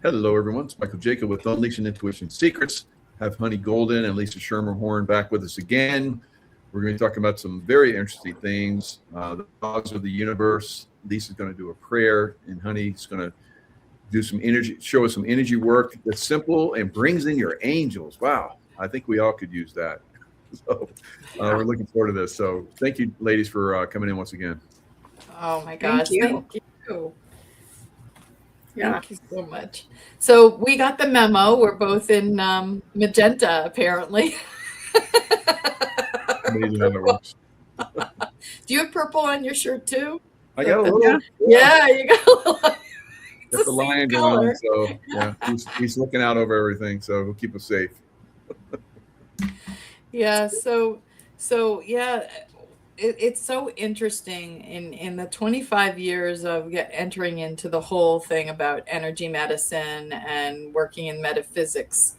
Hello, everyone. It's Michael Jacob with Unleashing Intuition Secrets. Have Honey Golden and Lisa Schermerhorn back with us again. We're going to be talking about some very interesting things. The laws of the universe. Lisa's going to do a prayer, and Honey's going to do some energy, show us some energy work that's simple and brings in your angels. Wow. I think we all could use that. So we're looking forward to this. So thank you, ladies, for coming in once again. Oh my gosh. Thank you. Yeah. Thank you so much. So we got the memo. We're both in magenta, apparently. Amazing how that works. Do you have purple on your shirt too? I got a little. Yeah, you got a little. Got the lion going on, so yeah, he's looking out over everything, so he'll keep us safe. Yeah, so yeah, it's so interesting in the 25 years of entering into the whole thing about energy medicine and working in metaphysics.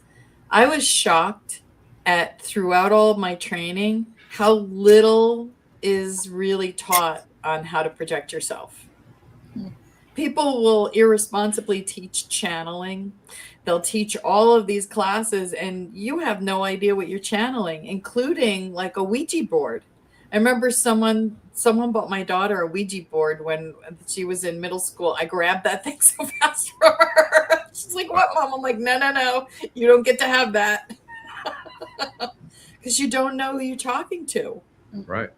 I was shocked at throughout all of my training how little is really taught on how to project yourself. People will irresponsibly teach channeling. They'll teach all of these classes and you have no idea what you're channeling, including like a Ouija board. I remember someone bought my daughter a Ouija board when she was in middle school. I grabbed that thing so fast from her. She's like, "What, Mom?" I'm like, no. You don't get to have that. Because you don't know who you're talking to. Right.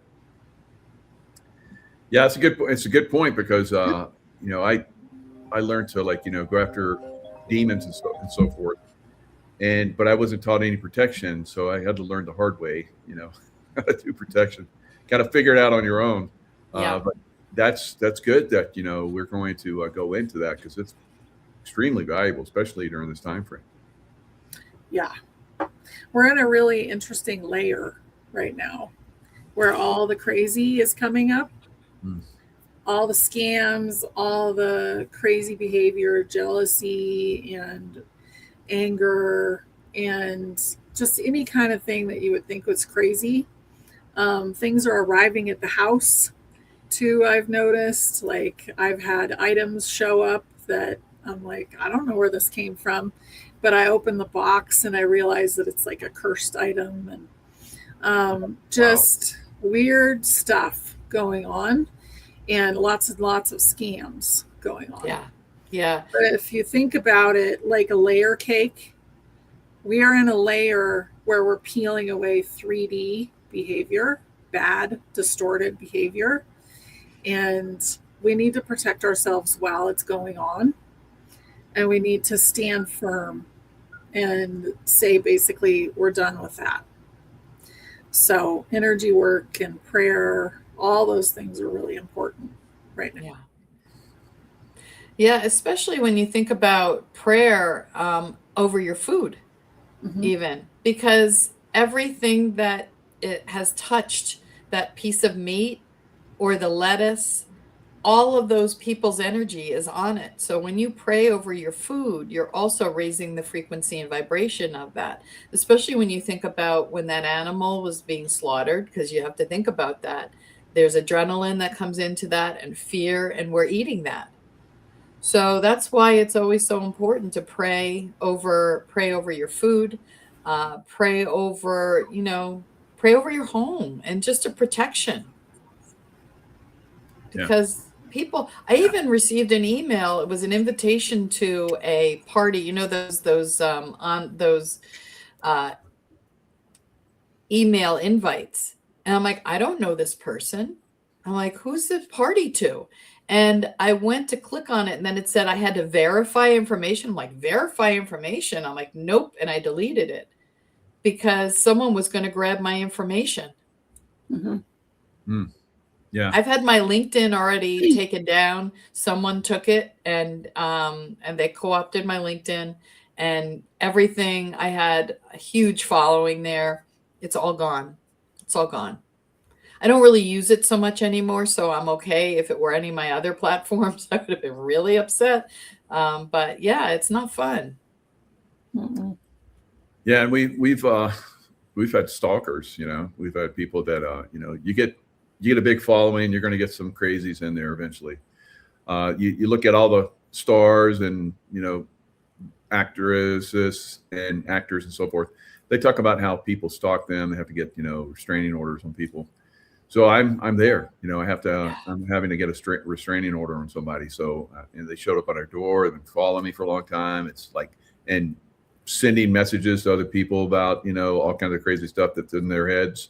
Yeah, it's a good point because I learned to go after demons and so forth, but I wasn't taught any protection, so I had to learn the hard way. How to do protection. Got to figure it out on your own. Yeah. But that's good that we're going to go into that because it's extremely valuable, especially during this time frame. Yeah, we're in a really interesting layer right now, where all the crazy is coming up. All the scams, all the crazy behavior, jealousy and anger, and just any kind of thing that you would think was crazy. Things are arriving at the house too. I've noticed, like I've had items show up that I'm like, I don't know where this came from, but I open the box and I realize that it's like a cursed item, and just weird stuff going on. And lots of scams going on. Yeah. But if you think about it like a layer cake, we are in a layer where we're peeling away 3D behavior, bad, distorted behavior. And we need to protect ourselves while it's going on. And we need to stand firm and say, basically, we're done with that. So energy work and prayer, all those things are really important right now. Yeah, especially when you think about prayer over your food, even because everything that it has touched, that piece of meat or the lettuce, all of those people's energy is on it. So when you pray over your food, you're also raising the frequency and vibration of that, especially when you think about when that animal was being slaughtered, because you have to think about that. There's adrenaline that comes into that and fear, and we're eating that. So that's why it's always so important to pray over your food, pray over your home and just a protection. Because I even received an email. It was an invitation to a party. Those email invites. And I'm like, I don't know this person. I'm like, who's this party to? And I went to click on it, and then it said I had to verify information. I'm like, verify information? I'm like, nope. And I deleted it because someone was going to grab my information. Yeah. I've had my LinkedIn already taken down. Someone took it and they co-opted my LinkedIn and everything. I had a huge following there. It's all gone. It's all gone. I don't really use it so much anymore, so I'm okay. If it were any of my other platforms, I would have been really upset. But yeah, it's not fun. Yeah, and we've had stalkers. We've had people that you get a big following, you're going to get some crazies in there eventually. You look at all stars and, actresses and actors and so forth. They talk about how people stalk them. They have to get, restraining orders on people. So I'm there, I'm having to get a restraining order on somebody. So, and they showed up at our door. They've been following me for a long time. It's like, and sending messages to other people about, all kinds of crazy stuff that's in their heads.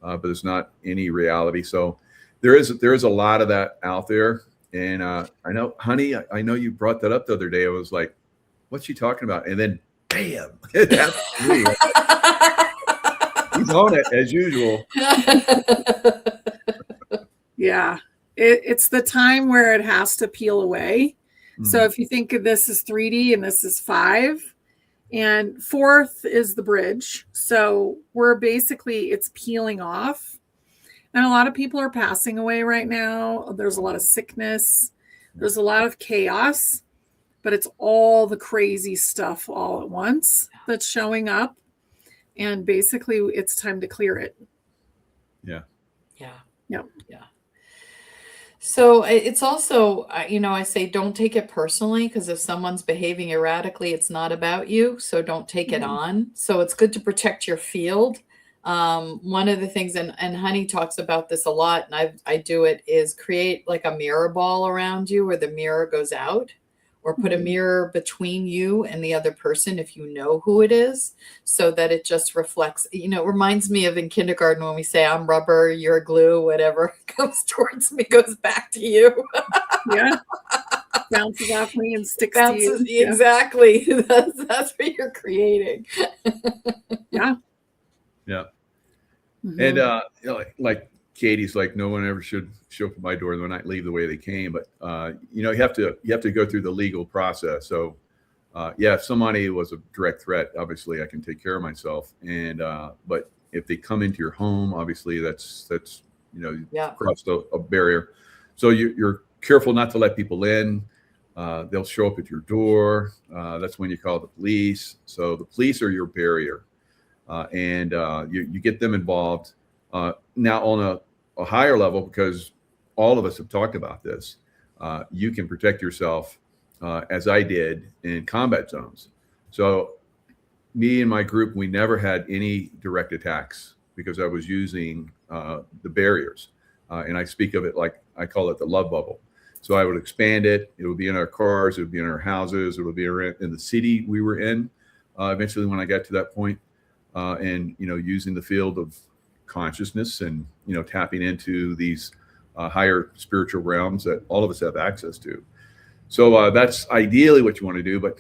But it's not any reality. So there is a lot of that out there. And I know, honey, I know you brought that up the other day. I was like, what's she talking about? And then, bam, that's me. He's on it as usual. Yeah, it's the time where it has to peel away. Mm-hmm. So if you think of this as 3D and this is 5, and 4th is the bridge. So we're basically, it's peeling off. And a lot of people are passing away right now. There's a lot of sickness. There's a lot of chaos, but it's all the crazy stuff all at once that's showing up. And basically it's time to clear it. Yeah. Yeah. Yep. Yeah. So it's also, I say, don't take it personally, because if someone's behaving erratically, it's not about you. So don't take it on. So it's good to protect your field. One of the things, and Honey talks about this a lot, and I do it, is create like a mirror ball around you where the mirror goes out, or put a mirror between you and the other person if you know who it is, so that it just reflects. It reminds me of in kindergarten when we say, I'm rubber, you're glue, whatever comes towards me goes back to you. Yeah. Bounces off me and sticks to you. Exactly. Yeah. That's what you're creating. Yeah. Yeah. Mm-hmm. And like Katie's like, no one ever should show up at my door and not leave the way they came. But you have to go through the legal process. So if somebody was a direct threat, obviously I can take care of myself. And but if they come into your home, obviously that's crossed a barrier. So you're careful not to let people in. They'll show up at your door. That's when you call the police. So the police are your barrier. And you get them involved. Now on a higher level, because all of us have talked about this, you can protect yourself as I did in combat zones. So me and my group, we never had any direct attacks because I was using the barriers. And I speak of it like, I call it the love bubble. So I would expand it. It would be in our cars. It would be in our houses. It would be in the city we were in. Eventually, when I got to that point, and using the field of consciousness and tapping into these higher spiritual realms that all of us have access to. So that's ideally what you want to do. But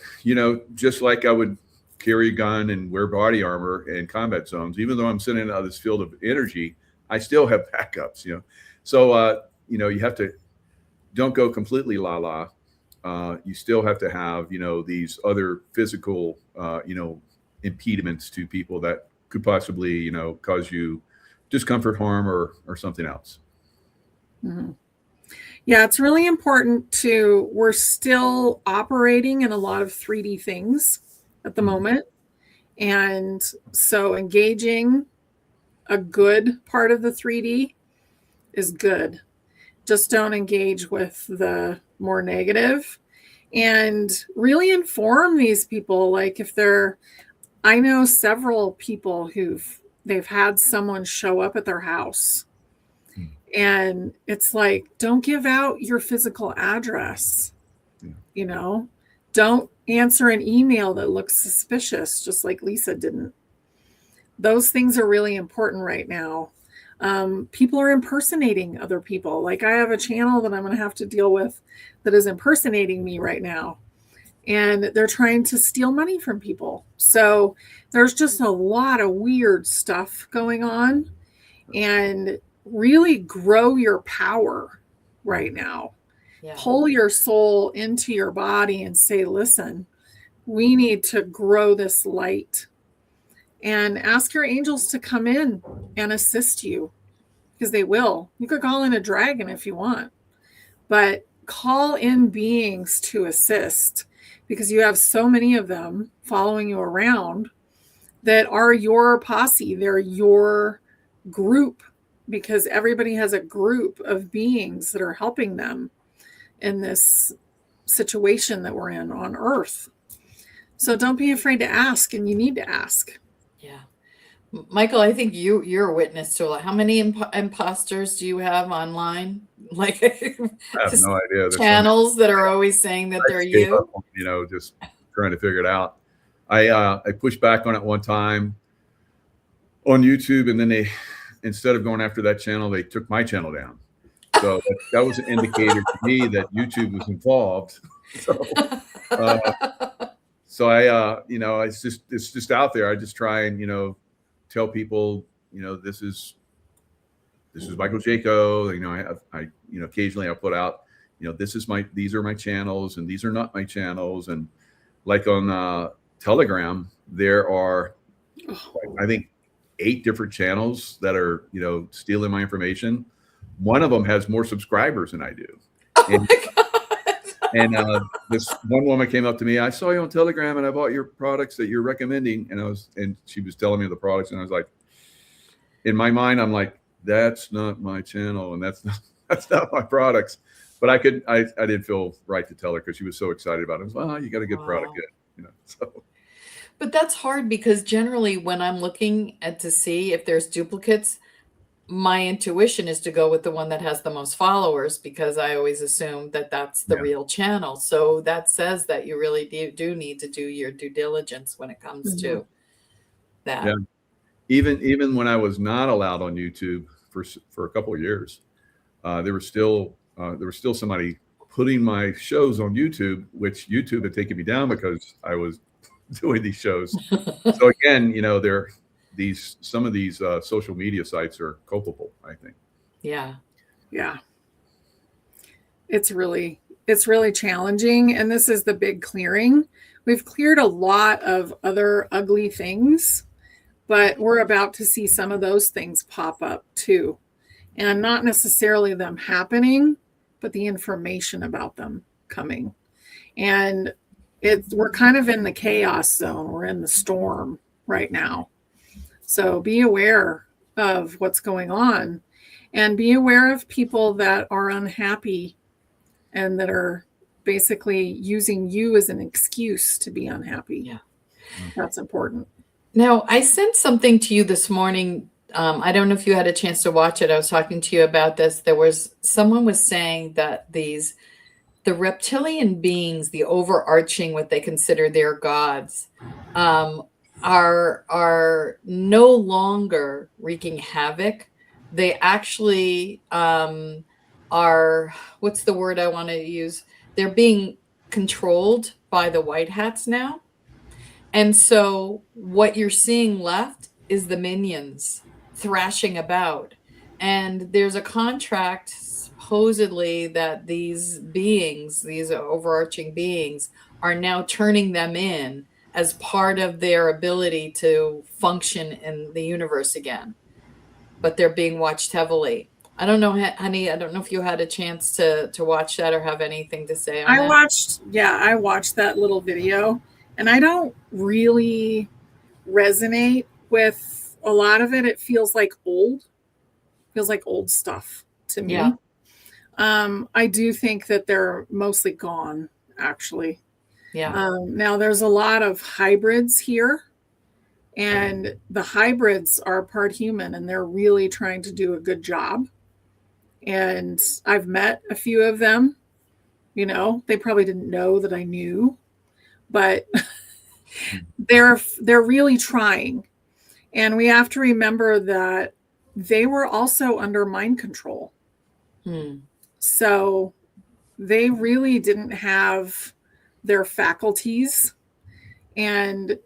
just like I would carry a gun and wear body armor in combat zones, even though I'm sitting out of this field of energy, I still have backups. So you have to, don't go completely la-la. You still have to have these other physical impediments to people that could possibly cause you discomfort, harm, or something else. Mm-hmm. Yeah, it's really important we're still operating in a lot of 3D things at the moment. And so engaging a good part of the 3D is good. Just don't engage with the more negative, and really inform these people. Like I know several people they've had someone show up at their house, and it's like, don't give out your physical address. Don't answer an email that looks suspicious, just like Lisa didn't. Those things are really important right now. People are impersonating other people. Like I have a channel that I'm going to have to deal with that is impersonating me right now. And they're trying to steal money from people. So there's just a lot of weird stuff going on, and really grow your power right now. Yeah. Pull your soul into your body and say, listen, we need to grow this light, and ask your angels to come in and assist you, because they will. You could call in a dragon if you want, but call in beings to assist, because you have so many of them following you around that are your posse. They're your group, because everybody has a group of beings that are helping them in this situation that we're in on Earth. So don't be afraid to ask, and you need to ask. Yeah. Michael, I think you're a witness to a lot. How many imposters do you have online? Like I have no idea. There's channels that are always saying that they're you. Just trying to figure it out. I pushed back on it one time on YouTube, and then they, instead of going after that channel, they took my channel down. So that was an indicator to me that YouTube was involved. So I, it's just out there. I just try and, tell people, this is Michael Jaco. I occasionally I'll put out, these are my channels, and these are not my channels. And like on Telegram, there are, I think, 8 different channels that are, stealing my information. One of them has more subscribers than I do. And, this one woman came up to me. I saw you on Telegram, and I bought your products that you're recommending. And she was telling me the products, and I was like, in my mind, I'm like, that's not my channel, and that's not my products. But I didn't feel right to tell her because she was so excited about it. I was like, you got a good product, so. But that's hard because generally when I'm looking to see if there's duplicates, my intuition is to go with the one that has the most followers, because I always assume that that's the real channel. So that says that you really do need to do your due diligence when it comes to that. Yeah. Even when I was not allowed on YouTube for a couple of years, there was still somebody putting my shows on YouTube, which YouTube had taken me down because I was doing these shows. So again, some of these social media sites are culpable, I think. Yeah. It's really challenging. And this is the big clearing. We've cleared a lot of other ugly things, but we're about to see some of those things pop up too. And not necessarily them happening, but the information about them coming. And we're kind of in the chaos zone. We're in the storm right now. So be aware of what's going on, and be aware of people that are unhappy and that are basically using you as an excuse to be unhappy. Yeah. That's important. Now, I sent something to you this morning. I don't know if you had a chance to watch it. I was talking to you about this. Someone was saying that the reptilian beings, the overarching, what they consider their gods, are no longer wreaking havoc. They actually are, what's the word I want to use? They're being controlled by the white hats now. And so what you're seeing left is the minions thrashing about. And there's a contract supposedly that these beings, these overarching beings, are now turning them in as part of their ability to function in the universe again. But they're being watched heavily. I don't know, honey, I don't know if you had a chance to watch that or have anything to say on that. I watched that little video, and I don't really resonate with a lot of it. It feels like old stuff to me. Yeah. I do think that they're mostly gone, actually. Yeah. Now there's a lot of hybrids here, and the hybrids are part human, and they're really trying to do a good job. And I've met a few of them. They probably didn't know that I knew, but they're really trying. And we have to remember that they were also under mind control. So they really didn't have their faculties, and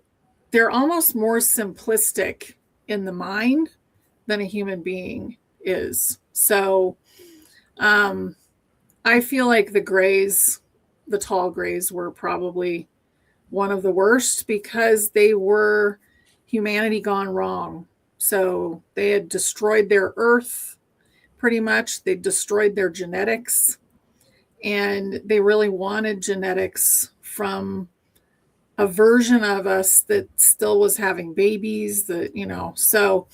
they're almost more simplistic in the mind than a human being is. So I feel like the tall grays were probably one of the worst, because they were humanity gone wrong. So they had destroyed their earth pretty much. They destroyed their genetics, and they really wanted genetics from a version of us that still was having babies, so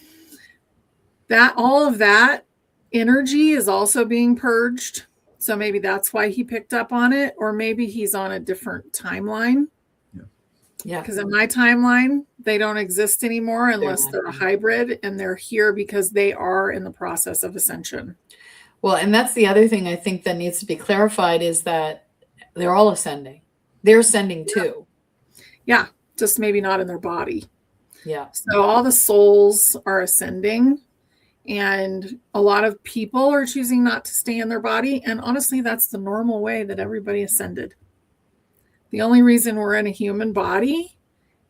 that all of that energy is also being purged. So maybe that's why he picked up on it, or maybe he's on a different timeline. Yeah. Because in my timeline, they don't exist anymore unless they're a hybrid, and they're here because they are in the process of ascension. Well, and that's the other thing I think that needs to be clarified is that they're all ascending. They're ascending too. Yeah, just maybe not in their body. Yeah. So all the souls are ascending, and a lot of people are choosing not to stay in their body. And honestly, that's the normal way that everybody ascended. The only reason we're in a human body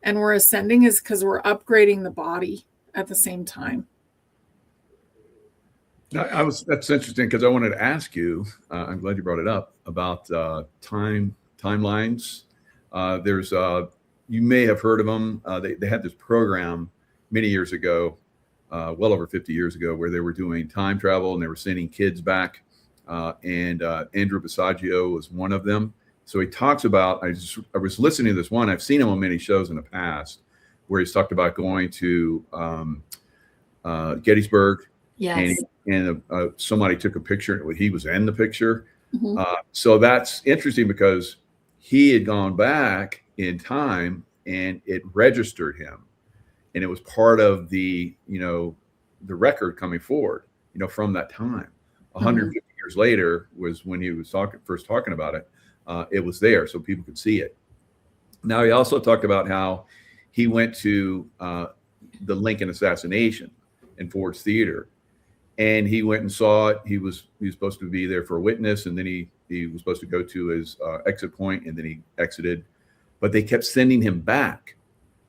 and we're ascending is because we're upgrading the body at the same time. That's interesting because I wanted to ask you, I'm glad you brought it up, about timelines. There's you may have heard of them. They had this program many years ago, well over 50 years ago, where they were doing time travel and they were sending kids back. And Andrew Basiago was one of them. So he talks about, I was listening to this one, I've seen him on many shows in the past, where he's talked about going to Gettysburg. Yes. And somebody took a picture. He was in the picture. Mm-hmm. So that's interesting because he had gone back in time and it registered him. And it was part of the record coming forward, from that time. 150 years later was when he was first talking about it. It was there so people could see it. Now, he also talked about how he went to the Lincoln assassination in Ford's Theater, and he went and saw it. He was supposed to be there for a witness, and then he was supposed to go to his exit point, and then he exited. But they kept sending him back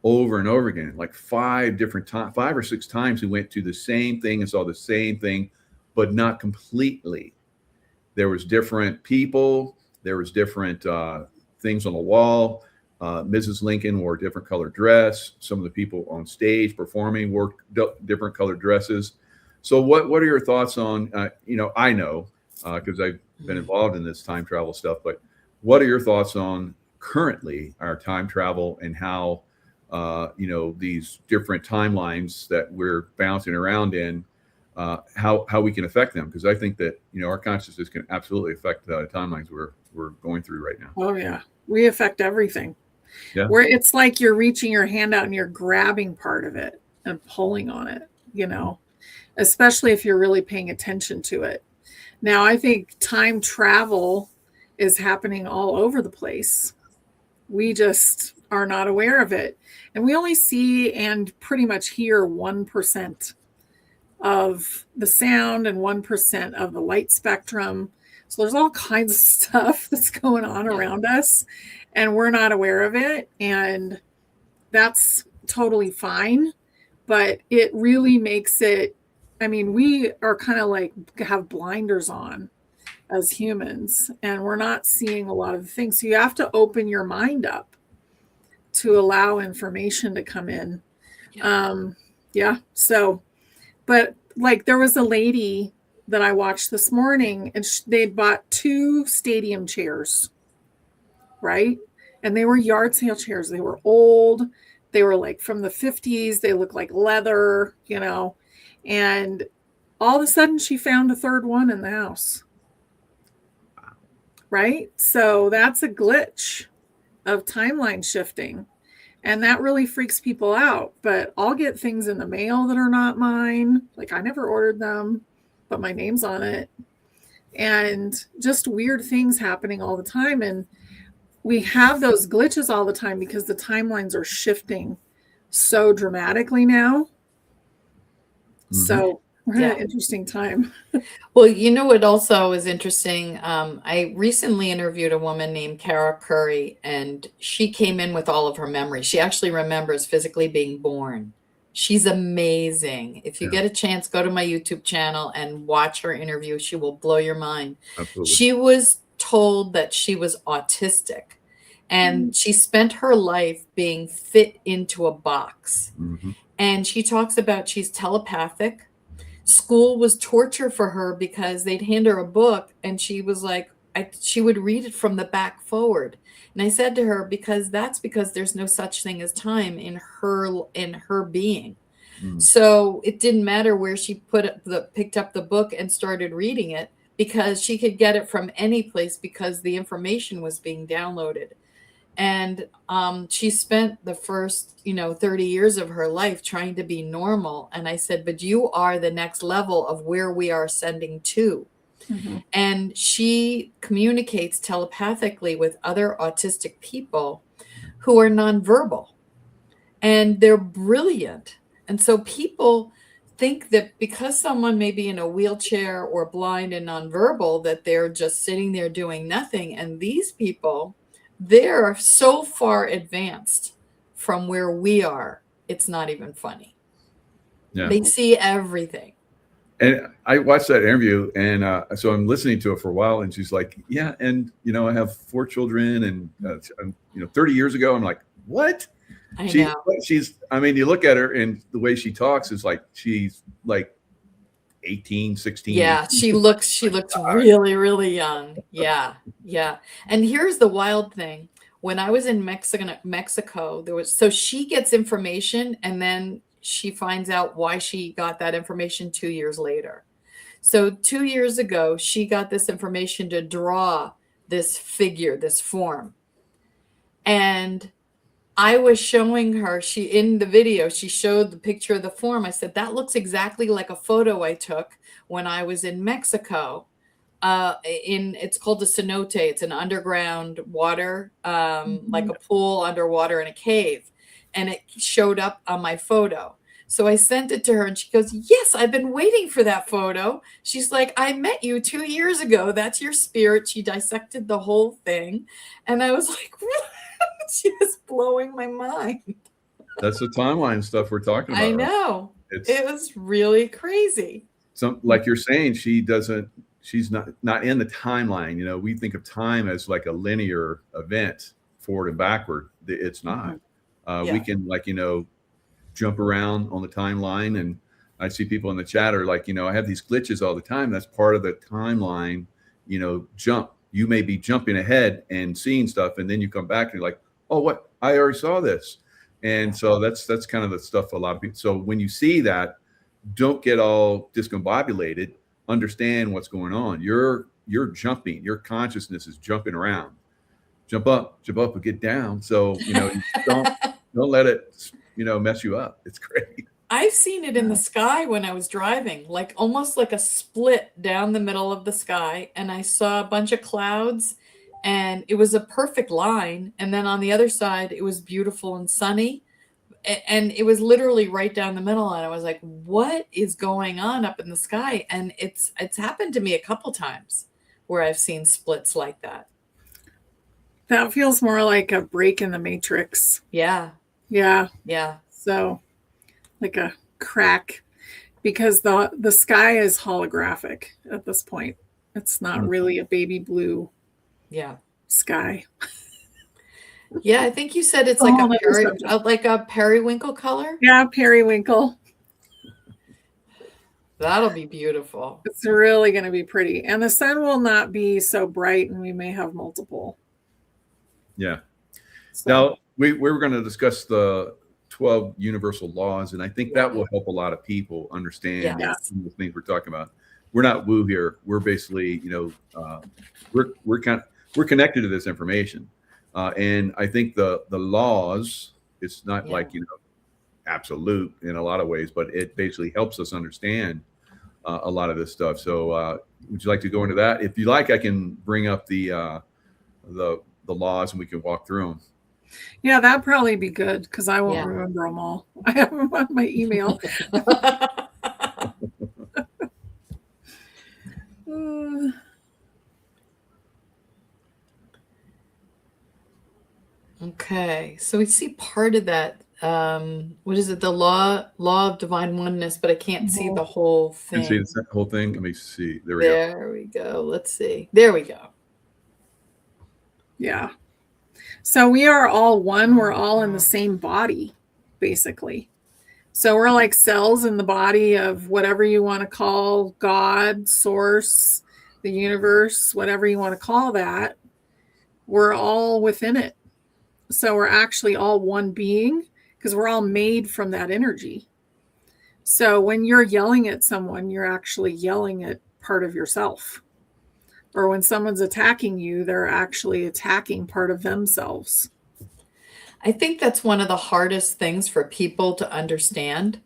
over and over again, like 5 or 6 times. He went to the same thing and saw the same thing, but not completely. There was different people. There was different things on the wall. Mrs. Lincoln wore a different colored dress. Some of the people on stage performing wore different colored dresses. So what are your thoughts on, I know, because I've been involved in this time travel stuff, but what are your thoughts on currently our time travel and how, these different timelines that we're bouncing around in, how we can affect them? Because I think that, our consciousness can absolutely affect the timelines we're going through right now. Oh, yeah. We affect everything. Yeah. Where it's like you're reaching your hand out and you're grabbing part of it and pulling on it, especially if you're really paying attention to it. Now, I think time travel is happening all over the place. We just are not aware of it. And we only see and pretty much hear 1% of the sound and 1% of the light spectrum. So there's all kinds of stuff that's going on around us, and we're not aware of it. And that's totally fine. But it really makes it, we are kind of like have blinders on as humans, and we're not seeing a lot of things. So you have to open your mind up to allow information to come in. So, but like there was a lady that I watched this morning, and they'd bought 2 stadium chairs, right? And they were yard sale chairs. They were old. They were like from the 50s. They looked like leather, and all of a sudden she found a 3rd one in the house. Right? So that's a glitch of timeline shifting. And that really freaks people out. But I'll get things in the mail that are not mine. Like I never ordered them, but my name's on it. And just weird things happening all the time. And we have those glitches all the time because the timelines are shifting so dramatically now. Mm-hmm. So we're in an interesting time. Well, what also is interesting? I recently interviewed a woman named Kara Curry, and she came in with all of her memories. She actually remembers physically being born. She's amazing. If you get a chance, go to my YouTube channel and watch her interview. She will blow your mind. Absolutely. She was told that she was autistic, and she spent her life being fit into a box. Mm-hmm. And she talks about she's telepathic. School was torture for her because they'd hand her a book and she was like, she would read it from the back forward. And I said to her, because there's no such thing as time in her being. So it didn't matter where she picked up the book and started reading it. because she could get it from any place because the information was being downloaded. And she spent the first, 30 years of her life trying to be normal. And I said, but you are the next level of where we are ascending to. Mm-hmm. And she communicates telepathically with other autistic people who are nonverbal. And they're brilliant. And so people think that because someone may be in a wheelchair or blind and nonverbal, that they're just sitting there doing nothing. And these people, they're so far advanced from where we are, it's not even funny. Yeah. They see everything. And I watched that interview, and so I'm listening to it for a while, and she's like, yeah, and, I have 4 children, and, 30 years ago, I'm like, what? I know. I mean, you look at her, and the way she talks is like, she's like 18, 16. Yeah, she looks really, really young. Yeah. And here's the wild thing. When I was in Mexico, so she gets information, and then she finds out why she got that information 2 years later. So 2 years ago, she got this information to draw this figure, this form. And I was showing her, in the video, she showed the picture of the form. I said, that looks exactly like a photo I took when I was in Mexico. It's called the cenote. It's an underground water, like a pool underwater in a cave. And it showed up on my photo. So I sent it to her, and she goes, yes, I've been waiting for that photo. She's like, I met you 2 years ago. That's your spirit. She dissected the whole thing. And I was like, what? She was blowing my mind. That's the timeline stuff we're talking about. I know. Right? It was really crazy. Like you're saying, she's not in the timeline. We think of time as like a linear event, forward and backward. It's not. We can, jump around on the timeline, and I see people in the chat are like, I have these glitches all the time. That's part of the timeline, jump. You may be jumping ahead and seeing stuff, and then you come back and you're like, oh, what? I already saw this. And so that's kind of the stuff a lot of people. So when you see that, don't get all discombobulated. Understand what's going on. You're jumping. Your consciousness is jumping around. Jump up, and get down. So don't let it mess you up. It's great. I've seen it in the sky when I was driving, like almost like a split down the middle of the sky. And I saw a bunch of clouds, and it was a perfect line. And then on the other side, it was beautiful and sunny. And it was literally right down the middle. And I was like, what is going on up in the sky? And it's happened to me a couple times where I've seen splits like that. That feels more like a break in the matrix. Yeah. So like a crack, because the sky is holographic at this point. It's not really a baby blue sky. Yeah, I think you said it's like a periwinkle color. Yeah, periwinkle. That'll be beautiful. It's really going to be pretty. And the sun will not be so bright, and we may have multiple. Yeah. So. Now, we were going to discuss the 12 universal laws, and I think that will help a lot of people understand some of the things we're talking about. We're not woo here. We're basically, we're connected to this information. And I think the laws, it's not like, absolute in a lot of ways, but it basically helps us understand a lot of this stuff. So would you like to go into that? If you like, I can bring up the laws, and we can walk through them. Yeah, that'd probably be good, because I won't remember them all. I have them on my email. Okay, so we see part of that. What is it? The law of divine oneness, but I can't see the whole thing. Can see the whole thing? Let me see. There we go. Let's see. There we go. Yeah. So we are all one. We're all in the same body, basically. So we're like cells in the body of whatever you want to call God, source, the universe, whatever you want to call that. We're all within it. So we're actually all one being, because we're all made from that energy. So when you're yelling at someone, you're actually yelling at part of yourself. or when someone's attacking you, they're actually attacking part of themselves. I think that's one of the hardest things for people to understand,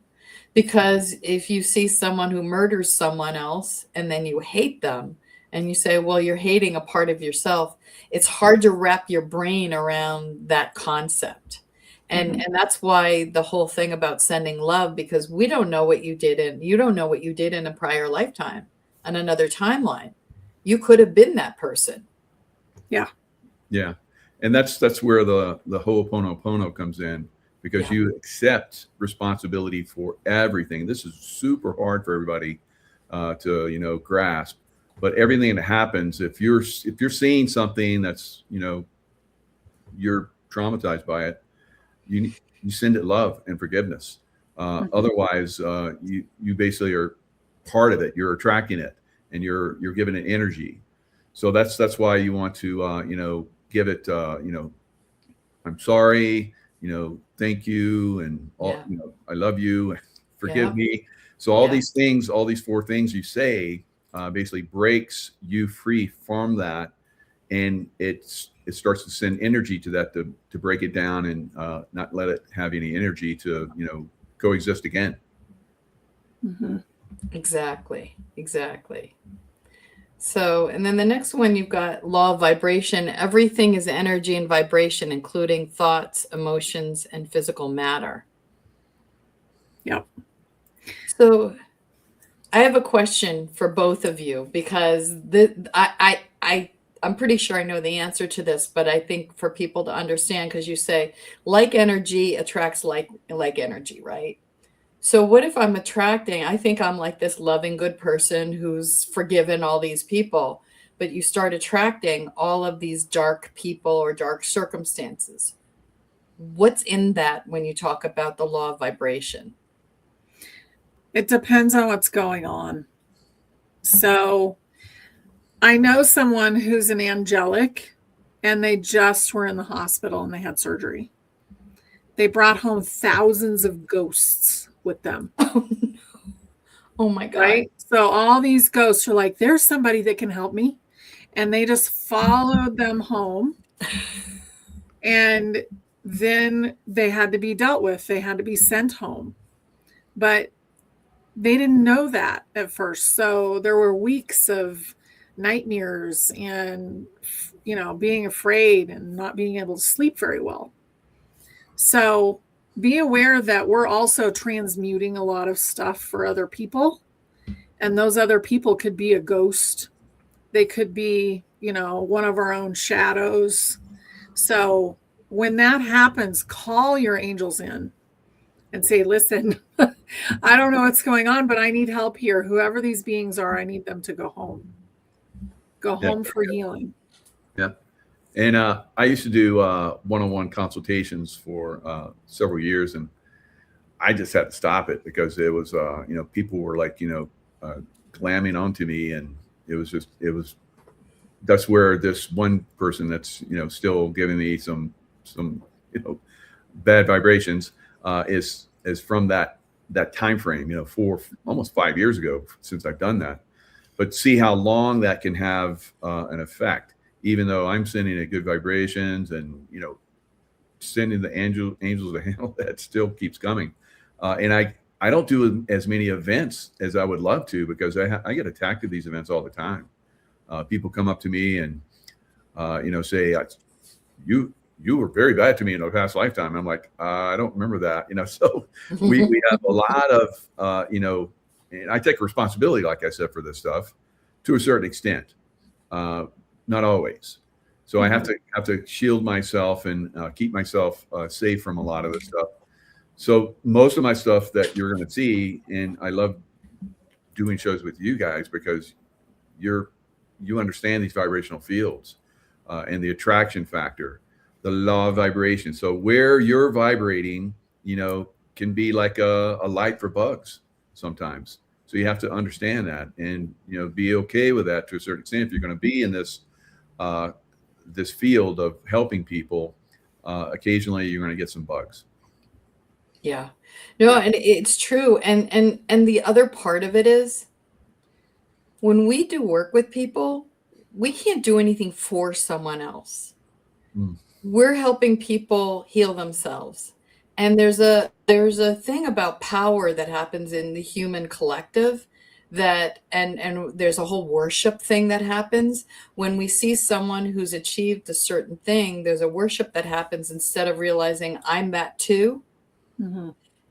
because if you see someone who murders someone else and then you hate them and you say, well, you're hating a part of yourself, it's hard to wrap your brain around that concept. And that's why the whole thing about sending love, because we don't know what you did, and you don't know what you did in a prior lifetime, on another timeline. You could have been that person. Yeah. Yeah. And that's where the Ho'oponopono comes in, because you accept responsibility for everything. This is super hard for everybody to grasp. But everything that happens, if you're seeing something that's you're traumatized by it, you send it love and forgiveness. Otherwise, you basically are part of it. You're attracting it, and you're giving it energy. So that's why you want to give it I'm sorry, thank you, and all, I love you, forgive me. So all these things, all these 4 things you say, basically breaks you free from that, and it starts to send energy to that to break it down and not let it have any energy to coexist again. Exactly. So, and then the next one, you've got law of vibration. Everything is energy and vibration, including thoughts, emotions, and physical matter. Yep. So I have a question for both of you, because I'm pretty sure I know the answer to this, but I think for people to understand, because you say like energy attracts like energy, right? So what if I'm attracting, I think I'm like this loving, good person who's forgiven all these people, but you start attracting all of these dark people or dark circumstances. What's in that when you talk about the law of vibration? It depends on what's going on. So I know someone who's an angelic, and they just were in the hospital and they had surgery. They brought home thousands of ghosts with them. Oh, no. Oh my God. Right? So all these ghosts are like, there's somebody that can help me. And they just followed them home. And then they had to be dealt with. They had to be sent home. But they didn't know that at first. So there were weeks of nightmares and, being afraid and not being able to sleep very well. So be aware that we're also transmuting a lot of stuff for other people. And those other people could be a ghost. They could be, one of our own shadows. So when that happens, call your angels in and say, listen, I don't know what's going on, but I need help here. Whoever these beings are, I need them to go home. Go home for healing. Yeah. And I used to do one-on-one consultations for several years, and I just had to stop it because it was, people were like, glamming onto me, and that's where this one person that's, still giving me some, bad vibrations is from that time frame, almost 5 years ago since I've done that. But see how long that can have an effect. Even though I'm sending it good vibrations and, sending the angels to handle that, still keeps coming. And I don't do as many events as I would love to, because I get attacked at these events all the time. People come up to me and, say, you were very bad to me in a past lifetime. I'm like, I don't remember that, so we have a lot of, and I take responsibility, like I said, for this stuff to a certain extent. Not always. So I have to shield myself and keep myself safe from a lot of this stuff. So most of my stuff that you're going to see, and I love doing shows with you guys because you understand these vibrational fields and the attraction factor, the law of vibration. So where you're vibrating, can be like a light for bugs sometimes. So you have to understand that and, be okay with that to a certain extent. If you're going to be in this field of helping people, occasionally you're going to get some bugs. Yeah. No, and it's true. And the other part of it is, when we do work with people, we can't do anything for someone else. Mm. We're helping people heal themselves. And there's a thing about power that happens in the human collective, that and there's a whole worship thing that happens when we see someone who's achieved a certain thing. There's a worship that happens instead of realizing I'm that too. Mm-hmm.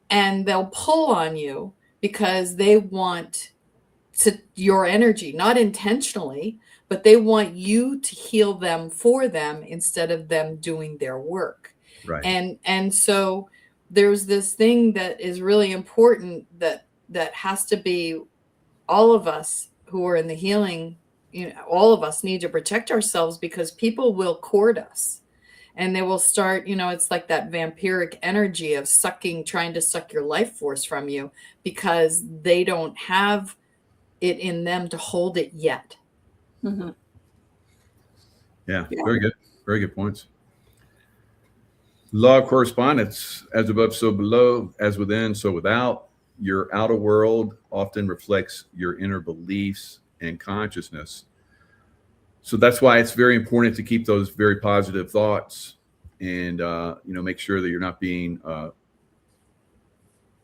And they'll pull on you because they want your energy, not intentionally, but they want you to heal them for them instead of them doing their work. Right. And so there's this thing that is really important that has to be, all of us who are in the healing, all of us need to protect ourselves, because people will court us. And they will start, it's like that vampiric energy of trying to suck your life force from you, because they don't have it in them to hold it yet. Mm-hmm. Yeah, very good. Very good points. Law of correspondence: as above, so below, as within, so without. Your outer world often reflects your inner beliefs and consciousness. So that's why it's very important to keep those very positive thoughts, and make sure that you're not being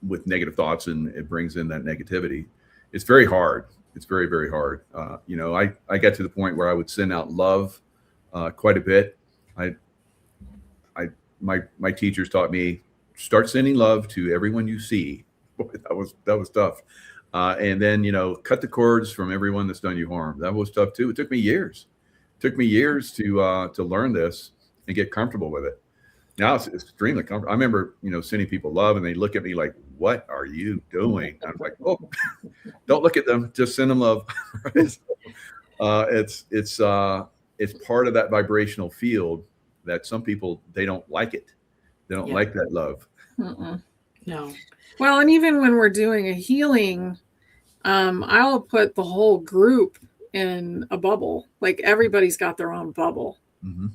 with negative thoughts, and it brings in that negativity. It's very hard. It's very, very hard. I got to the point where I would send out love quite a bit. My teachers taught me, start sending love to everyone you see. Boy, that was tough. And then, cut the cords from everyone that's done you harm. That was tough too. It took me years. To learn this and get comfortable with it. Now it's extremely comfortable. I remember, sending people love, and they look at me like, "What are you doing?" I'm like, "Oh, don't look at them. Just send them love." It's part of that vibrational field that some people, they don't like it. They don't like that love. Mm-mm. No. Well, and even when we're doing a healing, I'll put the whole group in a bubble. Like, everybody's got their own bubble. Mm-hmm.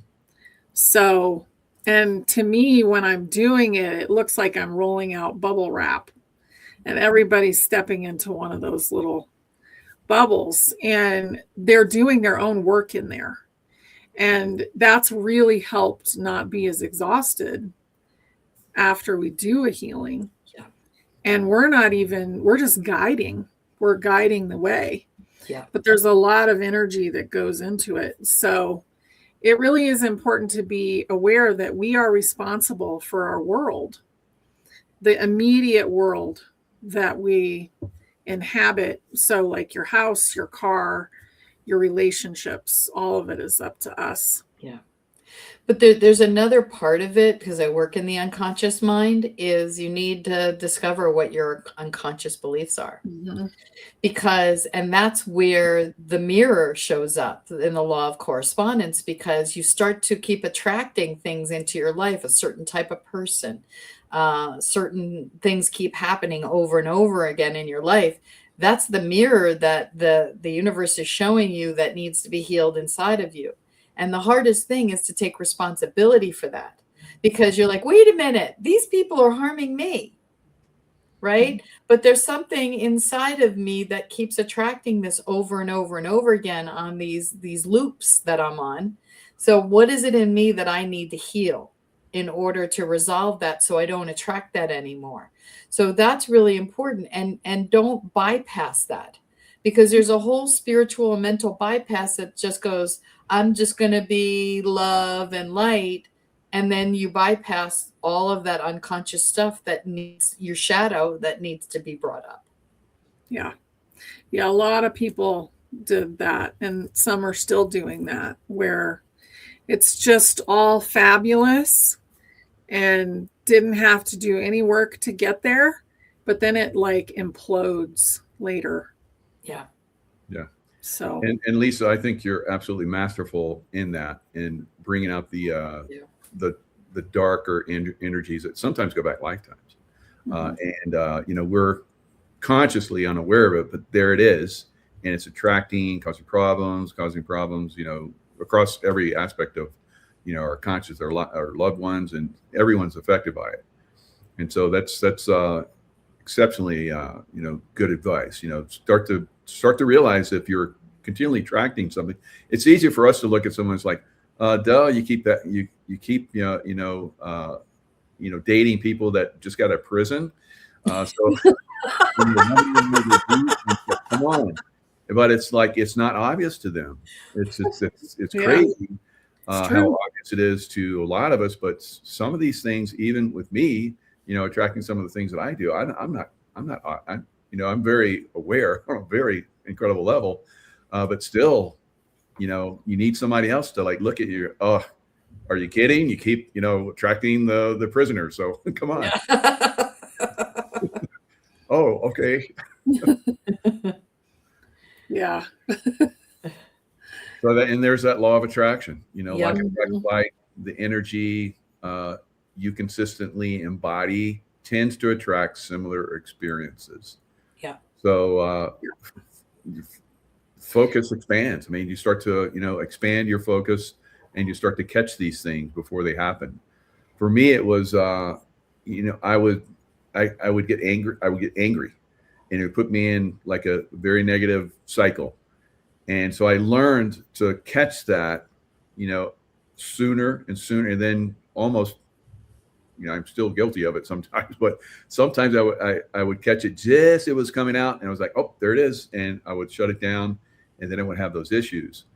So, and to me, when I'm doing it, it looks like I'm rolling out bubble wrap, and everybody's stepping into one of those little bubbles, and they're doing their own work in there. And that's really helped not be as exhausted after we do a healing. Yeah. And we're just guiding. We're guiding the way. Yeah. But there's a lot of energy that goes into it. So it really is important to be aware that we are responsible for our world, the immediate world that we inhabit. So like your house, your car, your relationships, all of it is up to us. Yeah. But there's another part of it, because I work in the unconscious mind, is you need to discover what your unconscious beliefs are. Mm-hmm. And that's where the mirror shows up in the law of correspondence, because you start to keep attracting things into your life, a certain type of person, certain things keep happening over and over again in your life. That's the mirror that the universe is showing you that needs to be healed inside of you. And the hardest thing is to take responsibility for that, because you're like, wait a minute, these people are harming me, right? Mm-hmm. But there's something inside of me that keeps attracting this over and over and over again on these loops that I'm on. So what is it in me that I need to heal in order to resolve that, so I don't attract that anymore? So that's really important. And don't bypass that, because there's a whole spiritual and mental bypass that just goes, I'm just going to be love and light. And then you bypass all of that unconscious stuff that needs your shadow, that needs to be brought up. Yeah. Yeah. A lot of people did that, and some are still doing that, where it's just all fabulous and didn't have to do any work to get there, but then it like implodes later. Yeah. Yeah. So, and Lisa, I think you're absolutely masterful in that, in bringing out the darker energies that sometimes go back lifetimes. mm-hmm. We're consciously unaware of it, but there it is, and it's attracting, causing problems, across every aspect of, our conscious, our loved ones, and everyone's affected by it. And so that's exceptionally, good advice. Start to realize if you're continually attracting something. It's easier for us to look at someone who's like, duh, you keep that, you keep, dating people that just got out of prison. So come on. But it's like, it's not obvious to them. It's Yeah. crazy It's how true. obvious it is to a lot of us. But some of these things, even with me, attracting some of the things that I do, I'm very aware on a very incredible level. But still, you need somebody else to like look at you. Oh, are you kidding? You keep, attracting the prisoners. So come on. Yeah. Oh, okay. Yeah. So and there's that law of attraction, Yeah. like attracts like the energy you consistently embody tends to attract similar experiences. Yeah. So focus expands. I mean, you start to, expand your focus and you start to catch these things before they happen. For me, it was, I would get angry. I would get angry and it would put me in like a very negative cycle. And so I learned to catch that, sooner and sooner. And then almost, I'm still guilty of it sometimes, but sometimes I would catch it just, it was coming out and I was like, oh, there it is. And I would shut it down and then I would have those issues.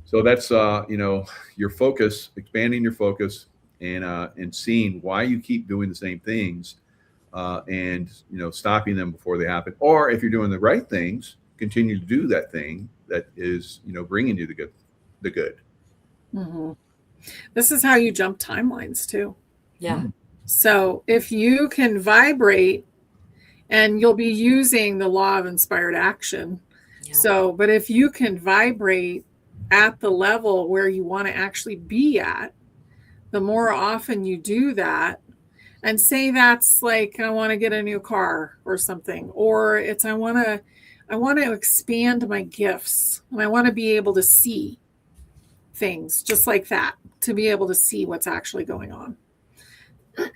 So that's, your focus, expanding your focus and seeing why you keep doing the same things and, stopping them before they happen. Or if you're doing the right things, continue to do that thing that is, bringing you the good. Mm-hmm. This is how you jump timelines too. Yeah. So if you can vibrate, and you'll be using the law of inspired action. Yeah. So, but if you can vibrate at the level where you want to actually be at, the more often you do that, and say that's like, I want to get a new car or something, or it's, I want to expand my gifts and I want to be able to see things just like that, to be able to see what's actually going on.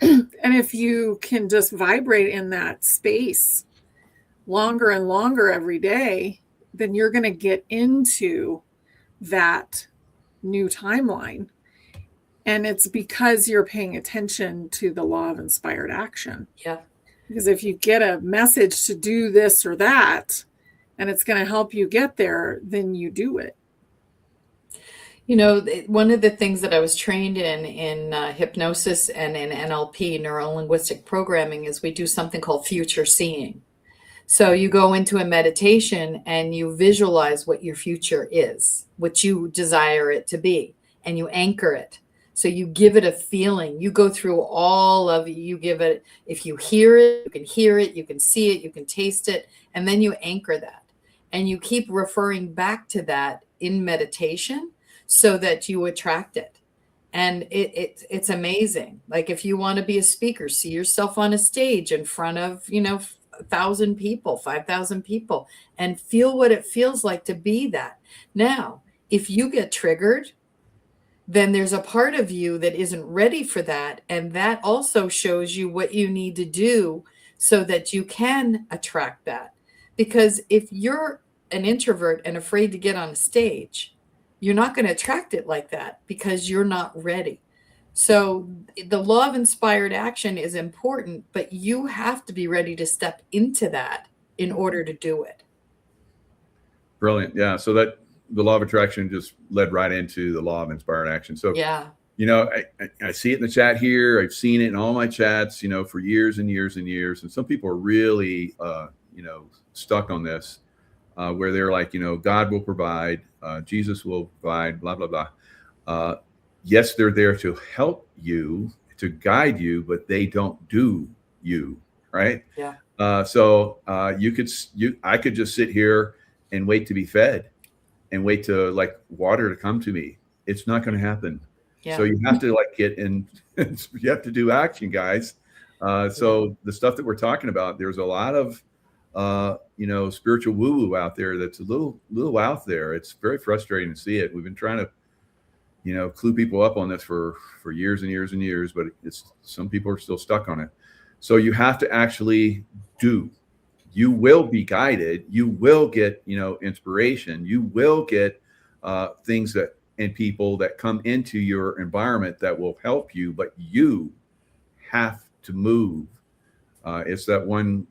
And if you can just vibrate in that space longer and longer every day, then you're going to get into that new timeline. And it's because you're paying attention to the law of inspired action. Yeah. Because if you get a message to do this or that, and it's going to help you get there, then you do it. One of the things that I was trained in hypnosis and in NLP, neuro-linguistic programming, is we do something called future seeing. So you go into a meditation and you visualize what your future is, what you desire it to be, and you anchor it. So you give it a feeling. You go through all of it. You give it, if you hear it, you can see it, you can taste it, and then you anchor that. And you keep referring back to that in meditation so that you attract it. And it's amazing. Like if you want to be a speaker, see yourself on a stage in front of, 1,000 people, 5,000 people, and feel what it feels like to be that. Now, if you get triggered, then there's a part of you that isn't ready for that. And that also shows you what you need to do so that you can attract that. Because if you're an introvert and afraid to get on a stage, you're not going to attract it like that because you're not ready. So the law of inspired action is important, but you have to be ready to step into that in order to do it. Brilliant. Yeah. So that the law of attraction just led right into the law of inspired action. So, yeah, I see it in the chat here. I've seen it in all my chats, for years and years and years. And some people are really, stuck on this, where they're like, God will provide, Jesus will provide, blah, blah, blah. Yes, they're there to help you, to guide you, but they don't do you, right? Yeah. So I could just sit here and wait to be fed and wait to like water to come to me. It's not going to happen. Yeah. So you have to like get in, you have to do action, guys. So the stuff that we're talking about, there's a lot of, spiritual woo-woo out there that's a little out there. It's very frustrating to see it. We've been trying to, clue people up on this for years and years and years, but some people are still stuck on it. So you have to actually do you will be guided. You will get, inspiration. You will get things that and people that come into your environment that will help you, but you have to move. It's that one,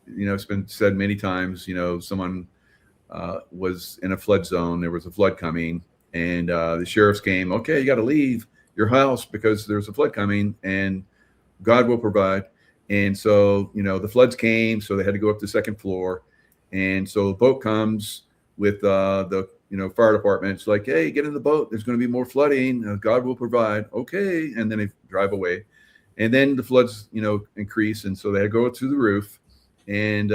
it's been said many times, someone was in a flood zone. There was a flood coming, and the sheriff's came, okay, you got to leave your house because there's a flood coming, and God will provide. And so, the floods came, so they had to go up to the second floor. And so the boat comes with the fire department. It's like, hey, get in the boat. There's going to be more flooding. God will provide. Okay. And then they drive away. And then the floods, increase. And so they go to the roof, and,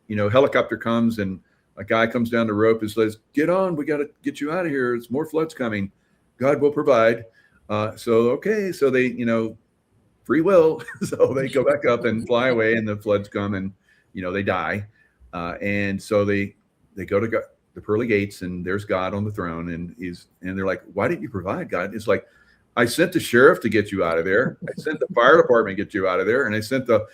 helicopter comes, and a guy comes down the rope and says, get on. We got to get you out of here. It's more floods coming. God will provide. Okay. So they, free will. So they go back up and fly away, and the floods come, and, they die. And so they go to the pearly gates, and there's God on the throne, and they're like, why didn't you provide, God? It's like, I sent the sheriff to get you out of there. I sent the fire department to get you out of there. And I sent the,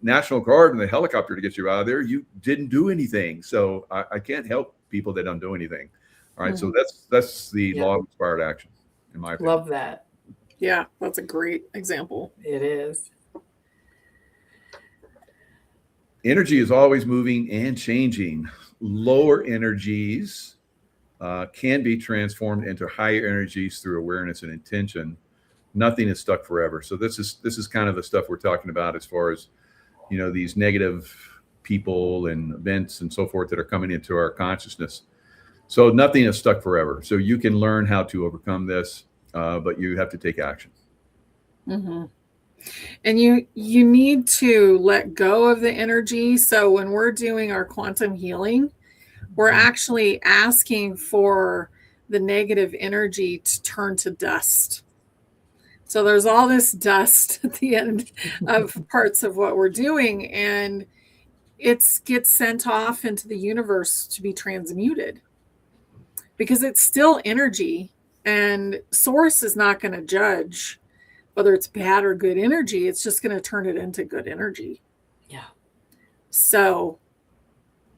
National Guard and the helicopter to get you out of there. You didn't do anything. So I can't help people that don't do anything. All right. Mm-hmm. So that's the law of inspired action, in my opinion. Love that. Yeah, that's a great example. It is. Energy is always moving and changing. Lower energies can be transformed into higher energies through awareness and intention. Nothing is stuck forever. So this is kind of the stuff we're talking about as far as, these negative people and events and so forth that are coming into our consciousness. So nothing is stuck forever. So you can learn how to overcome this, but you have to take action. Mm-hmm. And you need to let go of the energy. So when we're doing our quantum healing, we're actually asking for the negative energy to turn to dust. So there's all this dust at the end of parts of what we're doing, and it gets sent off into the universe to be transmuted, because it's still energy, and source is not going to judge whether it's bad or good energy. It's just going to turn it into good energy. Yeah. So,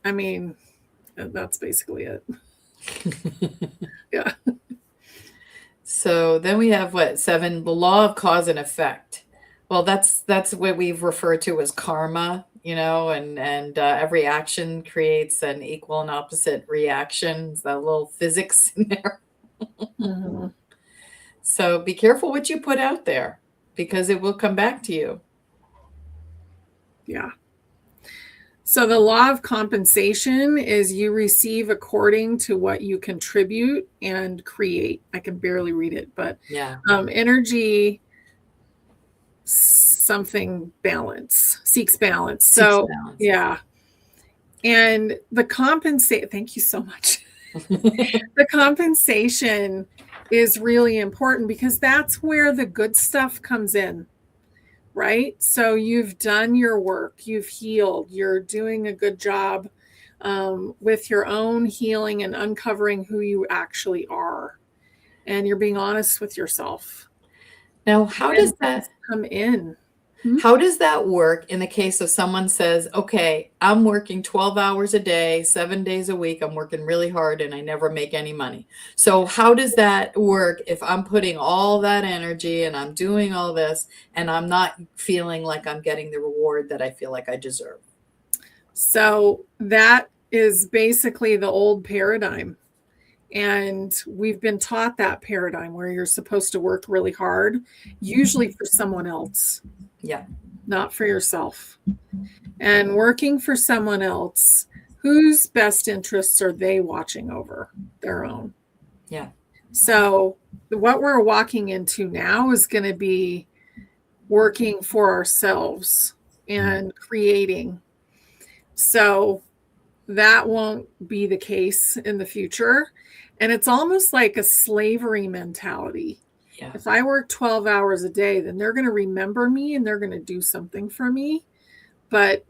I mean, that's basically it. Yeah. So then we have 7, the law of cause and effect. Well, that's what we've referred to as karma, and every action creates an equal and opposite reaction. It's that little physics in there. Mm-hmm. So be careful what you put out there, because it will come back to you. Yeah. So the law of compensation is you receive according to what you contribute and create. I can barely read it, but yeah. Energy something seeks balance. So yeah. And thank you so much. The compensation is really important, because that's where the good stuff comes in. Right? So you've done your work, you've healed, you're doing a good job with your own healing and uncovering who you actually are. And you're being honest with yourself. Now, how does that come in? How does that work in the case of someone says, okay, I'm working 12 hours a day, 7 days a week. I'm working really hard and I never make any money. So how does that work if I'm putting all that energy and I'm doing all this and I'm not feeling like I'm getting the reward that I feel like I deserve? So that is basically the old paradigm. And we've been taught that paradigm where you're supposed to work really hard, usually for someone else. Yeah. Not for yourself. And working for someone else, whose best interests are they watching over? Their own. Yeah. So what we're walking into now is going to be working for ourselves and creating. So that won't be the case in the future. And it's almost like a slavery mentality. Yeah. If I work 12 hours a day, then they're going to remember me and they're going to do something for me. But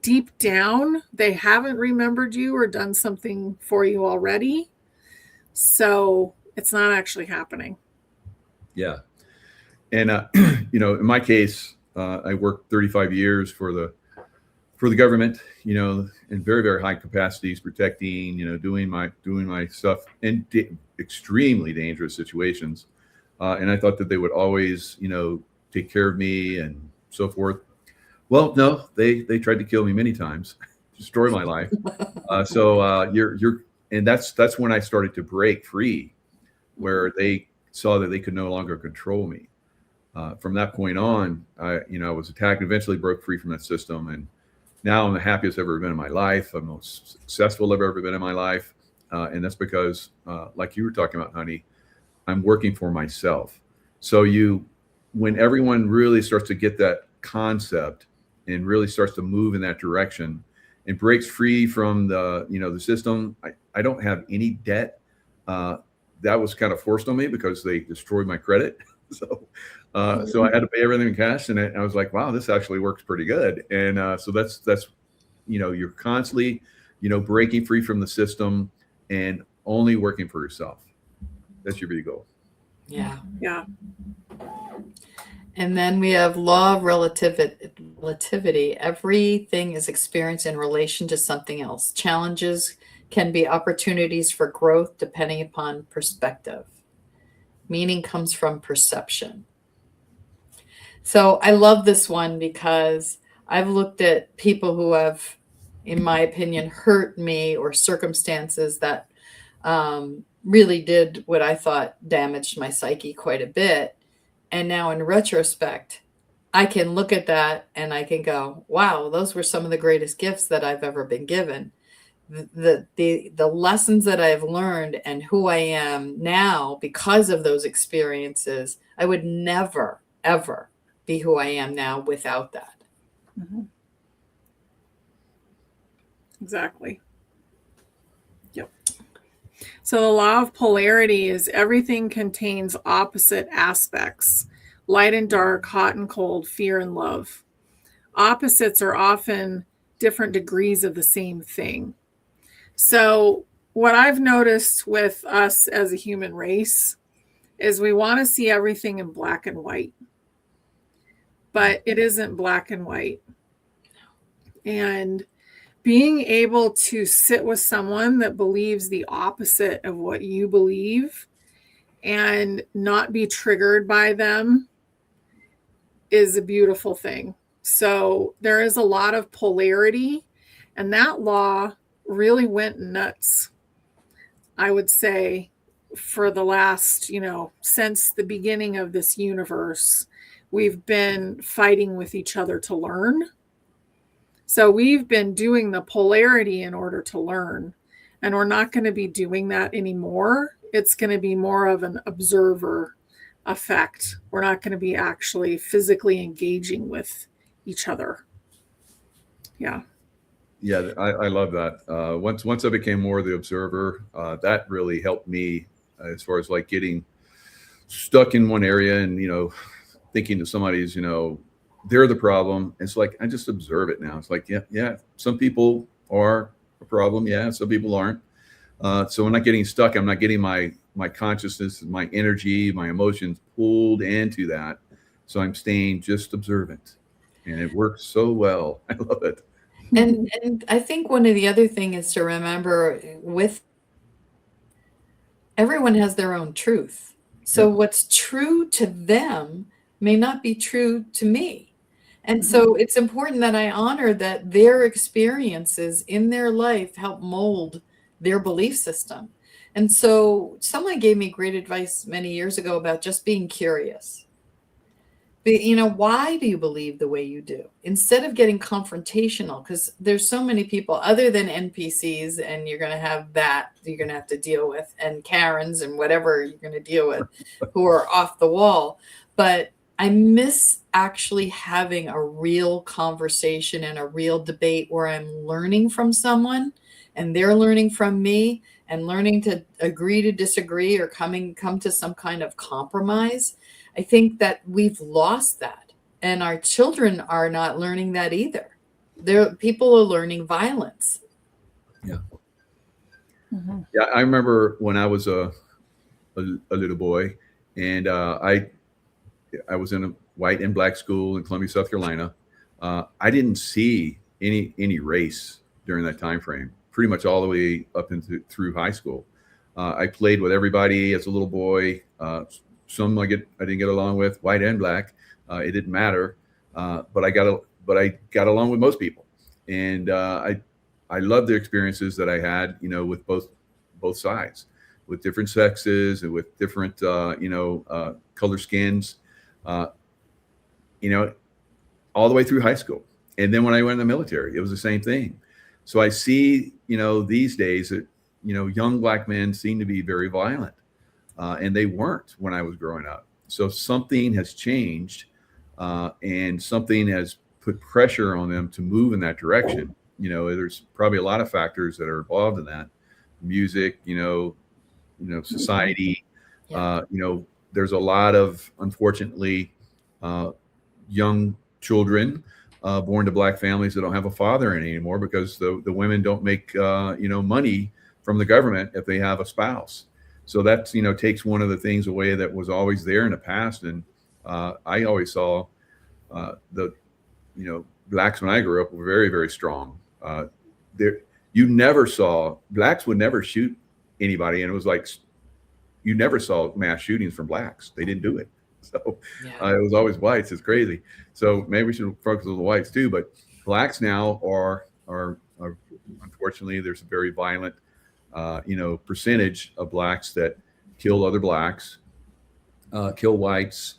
deep down, they haven't remembered you or done something for you already. So it's not actually happening. Yeah. And, in my case, I worked 35 years for the for the government, you know, in very, very high capacities, protecting, you know, doing my stuff in extremely dangerous situations. And I thought that they would always, you know, take care of me and so forth. Well, no, they tried to kill me many times, destroy my life. And that's when I started to break free, where they saw that they could no longer control me. From that point on, I was attacked, eventually broke free from that system. And now I'm the happiest I've ever been in my life. I'm the most successful I've ever been in my life. And that's because, like you were talking about, honey, I'm working for myself. So when everyone really starts to get that concept and really starts to move in that direction and breaks free from the system, I don't have any debt. That was kind of forced on me because they destroyed my credit. So I had to pay everything in cash, and I was like, wow, this actually works pretty good. And so that's you're constantly breaking free from the system and only working for yourself. That's your big goal. Yeah. Yeah. And then we have law of relativity. Everything is experienced in relation to something else. Challenges can be opportunities for growth depending upon perspective. Meaning comes from perception. So I love this one because I've looked at people who have, in my opinion, hurt me, or circumstances that really did what I thought damaged my psyche quite a bit. And now in retrospect, I can look at that and I can go, wow, those were some of the greatest gifts that I've ever been given. The lessons that I've learned and who I am now because of those experiences, I would never, ever be who I am now without that. Mm-hmm. Exactly. Yep. So the law of polarity is everything contains opposite aspects: light and dark, hot and cold, fear and love. Opposites are often different degrees of the same thing. So what I've noticed with us as a human race is we want to see everything in black and white, but it isn't black and white. And being able to sit with someone that believes the opposite of what you believe and not be triggered by them is a beautiful thing. So there is a lot of polarity, and that law really went nuts, I would say, for the last, since the beginning of this universe. We've been fighting with each other to learn. So we've been doing the polarity in order to learn, and we're not going to be doing that anymore. It's going to be more of an observer effect. We're not going to be actually physically engaging with each other. Yeah. Yeah, I love that. Once I became more the observer, that really helped me as far as like getting stuck in one area and, thinking that somebody's, they're the problem. It's like, I just observe it now. It's like, yeah, some people are a problem. Yeah, some people aren't. So I'm not getting stuck. I'm not getting my consciousness, my energy, my emotions pulled into that. So I'm staying just observant, and it works so well. I love it. And I think one of the other thing is to remember with everyone has their own truth. So what's true to them may not be true to me. And so it's important that I honor that their experiences in their life help mold their belief system. And so someone gave me great advice many years ago about just being curious. But, why do you believe the way you do? Instead of getting confrontational, because there's so many people other than NPCs, and you're going to have that you're going to have to deal with, and Karens and whatever you're going to deal with who are off the wall. But I miss actually having a real conversation and a real debate where I'm learning from someone and they're learning from me and learning to agree to disagree or come to some kind of compromise. I think that we've lost that, and our children are not learning that either. People are learning violence. Yeah. Yeah. I remember when I was a little boy, and I was in a white and black school in Columbia, South Carolina. I didn't see any race during that time frame, pretty much all the way up into through high school. I played with everybody as a little boy. Some I didn't get along with, white and black. It didn't matter, but I got along with most people, and I loved the experiences that I had, with both sides, with different sexes and with different color skins, all the way through high school. And then when I went in the military, it was the same thing. So I see, these days that, young black men seem to be very violent, and they weren't when I was growing up. So something has changed, and something has put pressure on them to move in that direction. There's probably a lot of factors that are involved in that. Music, society, there's a lot of, unfortunately, young children born to black families that don't have a father anymore because the women don't make money from the government if they have a spouse. So that takes one of the things away that was always there in the past. And I always saw blacks when I grew up were very, very strong. You never saw, blacks would never shoot anybody, and it was like you never saw mass shootings from blacks. They didn't do it. So it was always whites. It's crazy. So maybe we should focus on the whites too. But blacks now are unfortunately, there's a very violent percentage of blacks that kill other blacks, kill whites,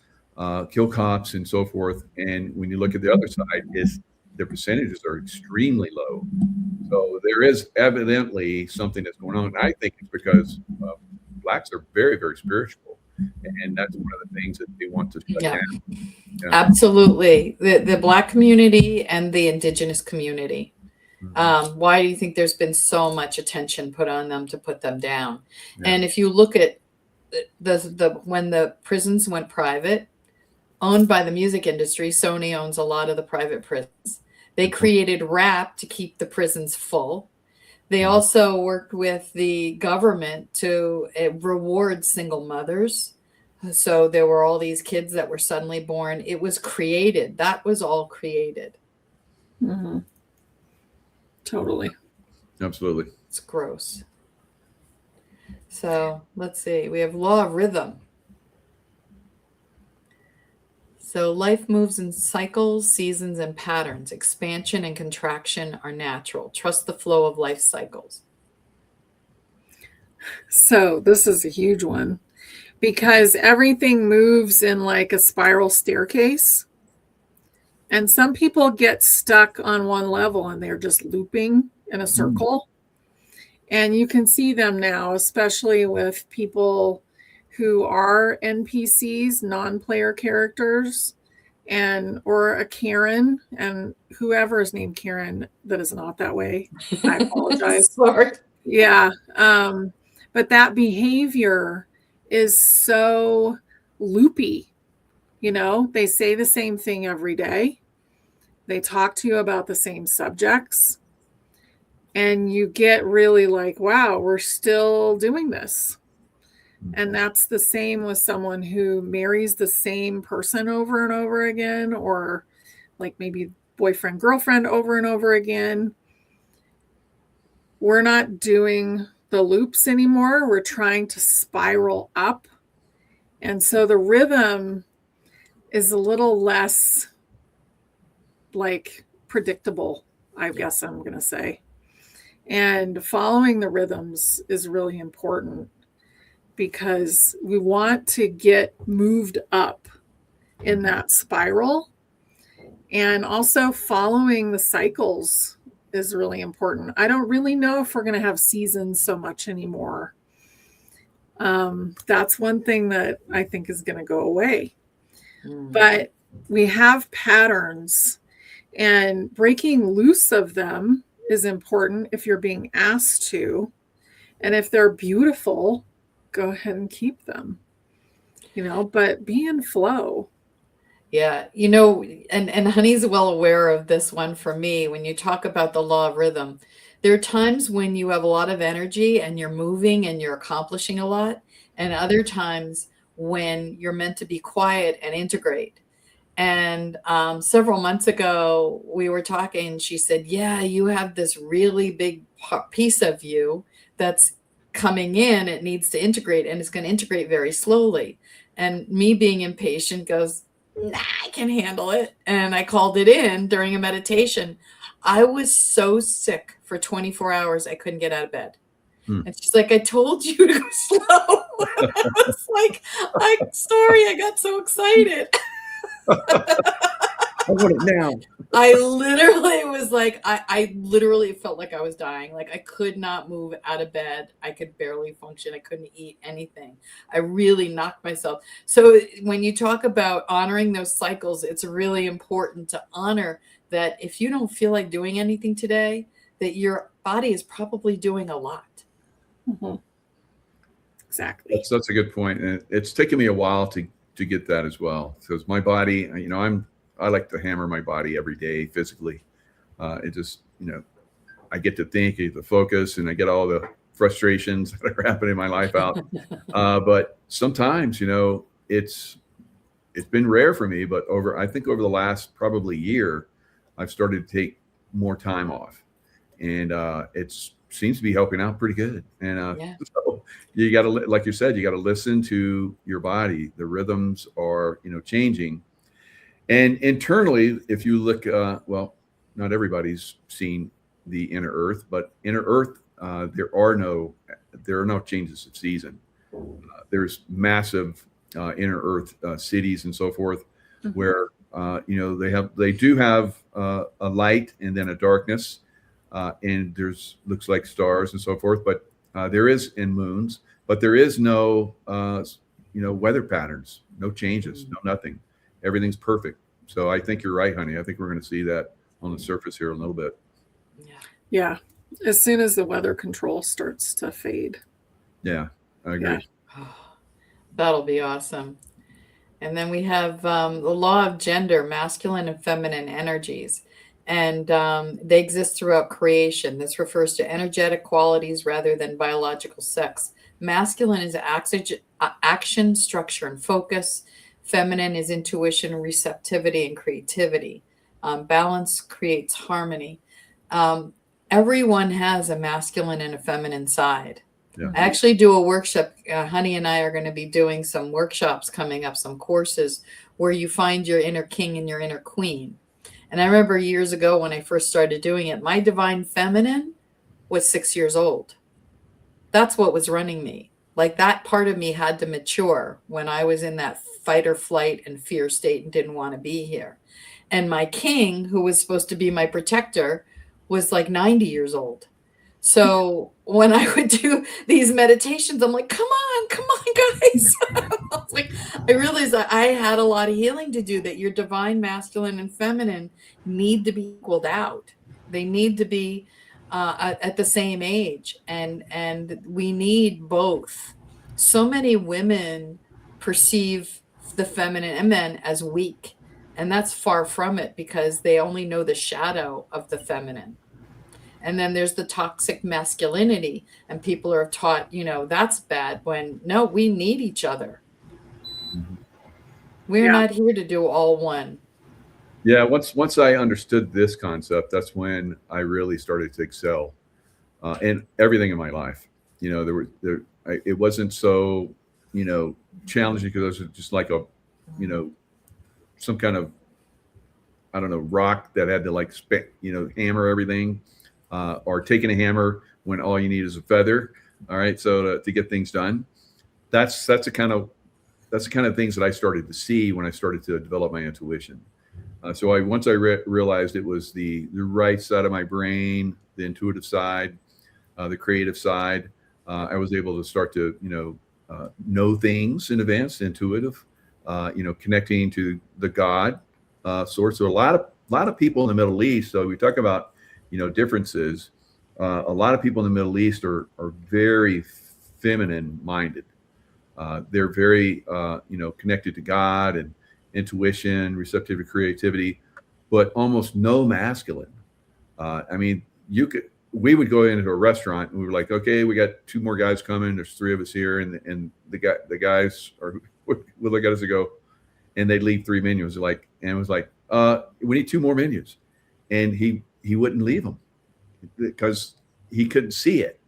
kill cops, and so forth. And when you look at the other side, the percentages are extremely low. So there is evidently something that's going on. I think it's because blacks are very, very spiritual. And that's one of the things that they want to shut down. Yeah. Absolutely. The black community and the indigenous community. Why do you think there's been so much attention put on them to put them down? Yeah. And if you look at when the prisons went private, owned by the music industry, Sony owns a lot of the private prisons. They created rap to keep the prisons full. They also worked with the government to reward single mothers. So there were all these kids that were suddenly born. It was created. That was all created. Mm-hmm. Totally. Absolutely. It's gross. So let's see. We have law of rhythm. So life moves in cycles, seasons, and patterns. Expansion and contraction are natural. Trust the flow of life cycles. So this is a huge one because everything moves in like a spiral staircase. And some people get stuck on one level and they're just looping in a circle. And you can see them now, especially with people who are NPCs, non-player characters, or a Karen, and whoever is named Karen that is not that way. I apologize. Sorry. Yeah. But that behavior is so loopy. They say the same thing every day. They talk to you about the same subjects. And you get really like, wow, we're still doing this. And that's the same with someone who marries the same person over and over again, or like maybe boyfriend, girlfriend over and over again. We're not doing the loops anymore. We're trying to spiral up. And so the rhythm is a little less like predictable, I guess I'm going to say. And following the rhythms is really important, because we want to get moved up in that spiral. And also following the cycles is really important. I don't really know if we're going to have seasons so much anymore. That's one thing that I think is going to go away. But we have patterns, and breaking loose of them is important if you're being asked to. And if they're beautiful, go ahead and keep them, but be in flow. Yeah. And Honey's well aware of this one for me. When you talk about the law of rhythm, there are times when you have a lot of energy and you're moving and you're accomplishing a lot. And other times when you're meant to be quiet and integrate. And several months ago, we were talking. She said, yeah, you have this really big piece of you that's coming in. It needs to integrate, and it's going to integrate very slowly. And me being impatient goes, nah, I can handle it. And I called it in during a meditation. I was so sick for 24 hours, I couldn't get out of bed. And she's like, I told you to go slow. I was like, I'm sorry, I got so excited. I want it now. I literally was like, I literally felt like I was dying. Like I could not move out of bed. I could barely function. I couldn't eat anything. I really knocked myself. So when you talk about honoring those cycles, it's really important to honor that if you don't feel like doing anything today, that your body is probably doing a lot. Mm-hmm. Exactly. That's a good point. And it's taken me a while to get that as well. Because my body, I like to hammer my body every day physically. It just, I get to think, I get to focus, and I get all the frustrations that are happening in my life out. But sometimes, it's been rare for me, but I think over the last probably year, I've started to take more time off, and it seems to be helping out pretty good. And so you got to, like you said, you got to listen to your body. The rhythms are, changing. And internally, if you look, well, not everybody's seen the inner Earth, but inner Earth, there are no changes of season. There's massive inner Earth cities and so forth, where they do have a light and then a darkness, and looks like stars and so forth. But there is in moons, but there is no weather patterns, no changes, no nothing. Everything's perfect. So I think you're right, honey. I think we're going to see that on the surface here in a little bit. Yeah. As soon as the weather control starts to fade. Yeah, I agree. Yeah. That'll be awesome. And then we have the law of gender, masculine and feminine energies. And they exist throughout creation. This refers to energetic qualities rather than biological sex. Masculine is action, structure, and focus. Feminine is intuition, receptivity, and creativity. Balance creates harmony. Everyone has a masculine and a feminine side. Yeah. I actually do a workshop. Honey and I are going to be doing some workshops coming up, some courses where you find your inner king and your inner queen. And I remember years ago when I first started doing it, my divine feminine was 6 years old. That's what was running me. Like that part of me had to mature when I was in that fight or flight and fear state and didn't want to be here. And my king, who was supposed to be my protector, was like 90 years old. So when I would do these meditations, I'm like, come on, guys. I realized that I had a lot of healing to do, that your divine masculine and feminine need to be equaled out. They need to be at the same age. And we need both. So many women perceive the feminine and men as weak. And that's far from it, because they only know the shadow of the feminine. And then there's the toxic masculinity, and people are taught, that's bad, when no, we need each other. We're not here to do all one. Yeah. Once I understood this concept, that's when I really started to excel in everything in my life. It wasn't so, challenging, because it was just like a, some kind of, I don't know, rock that had to hammer everything. Or taking a hammer when all you need is a feather. All right, so to get things done, that's the kind of things that I started to see when I started to develop my intuition. So once I realized it was the right side of my brain, the intuitive side, the creative side, I was able to start to know things in advance, intuitive, connecting to the God source. So a lot of people in the Middle East. So we talk about differences. A lot of people in the Middle East are very feminine minded. They're very, connected to God and intuition, receptivity, creativity, but almost no masculine. We would go into a restaurant and we were like, okay, we got 2 more guys coming. There's 3 of us here. And the guys would look at us and go, and they'd leave 3 menus, like, and it was like, we need 2 more menus, and he wouldn't leave them because he couldn't see it.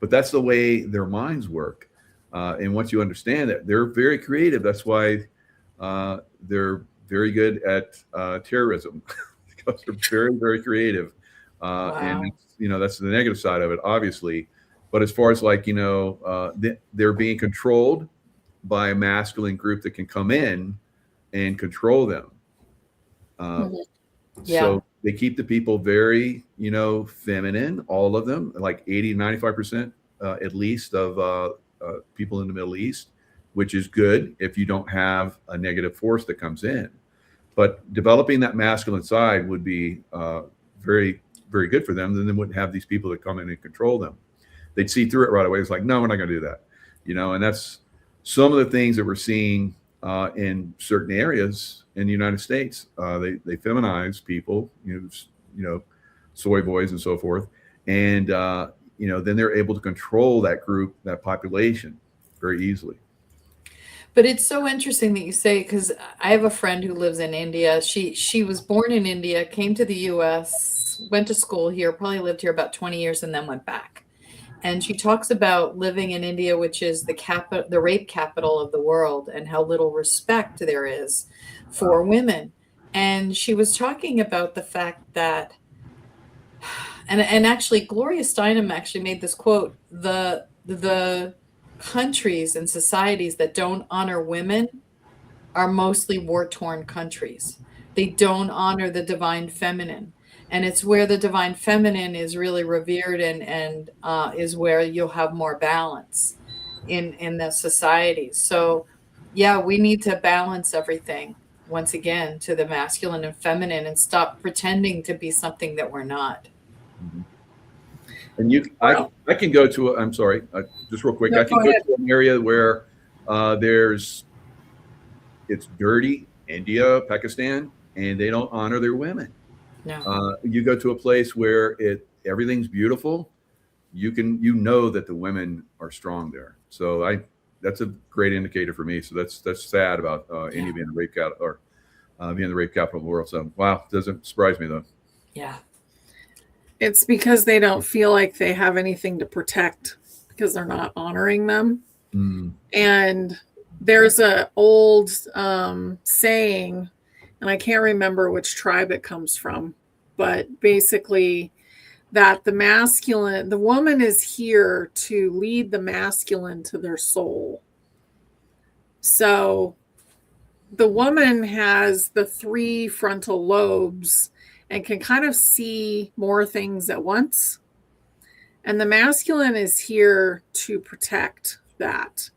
But that's the way their minds work. And once you understand that, they're very creative. That's why they're very good at terrorism because they're very, very creative. Wow. And that's the negative side of it, obviously. But as far as like, they're being controlled by a masculine group that can come in and control them. So they keep the people very, feminine, all of them, like 80, 95% at least of people in the Middle East, which is good if you don't have a negative force that comes in. But developing that masculine side would be very, very good for them. Then they wouldn't have these people that come in and control them. They'd see through it right away. It's like, no, we're not going to do that. And that's some of the things that we're seeing in certain areas in the United States. They feminize people, soy boys and so forth. And, then they're able to control that group, that population very easily. But it's so interesting that you say, because I have a friend who lives in India. She was born in India, came to the US, went to school here, probably lived here about 20 years and then went back. And she talks about living in India, which is the rape capital of the world, and how little respect there is for women. And she was talking about the fact that, and actually Gloria Steinem actually made this quote, the countries and societies that don't honor women are mostly war-torn countries. They don't honor the divine feminine. And it's where the divine feminine is really revered and is where you'll have more balance in the societies. So, yeah, we need to balance everything once again to the masculine and feminine and stop pretending to be something that we're not. Mm-hmm. And I can go to, I'm sorry, just real quick. No, I can go to an area where it's dirty, India, Pakistan, and they don't honor their women. No. You go to a place where everything's beautiful, you that the women are strong there. So that's a great indicator for me. So that's sad about India being the rape capital or being the rape capital of the world. So wow, doesn't surprise me though. Yeah. It's because they don't feel like they have anything to protect because they're not honoring them. And there's an old saying, and I can't remember which tribe it comes from, but basically that the woman is here to lead the masculine to their soul. So the woman has the 3 frontal lobes and can kind of see more things at once. And the masculine is here to protect that.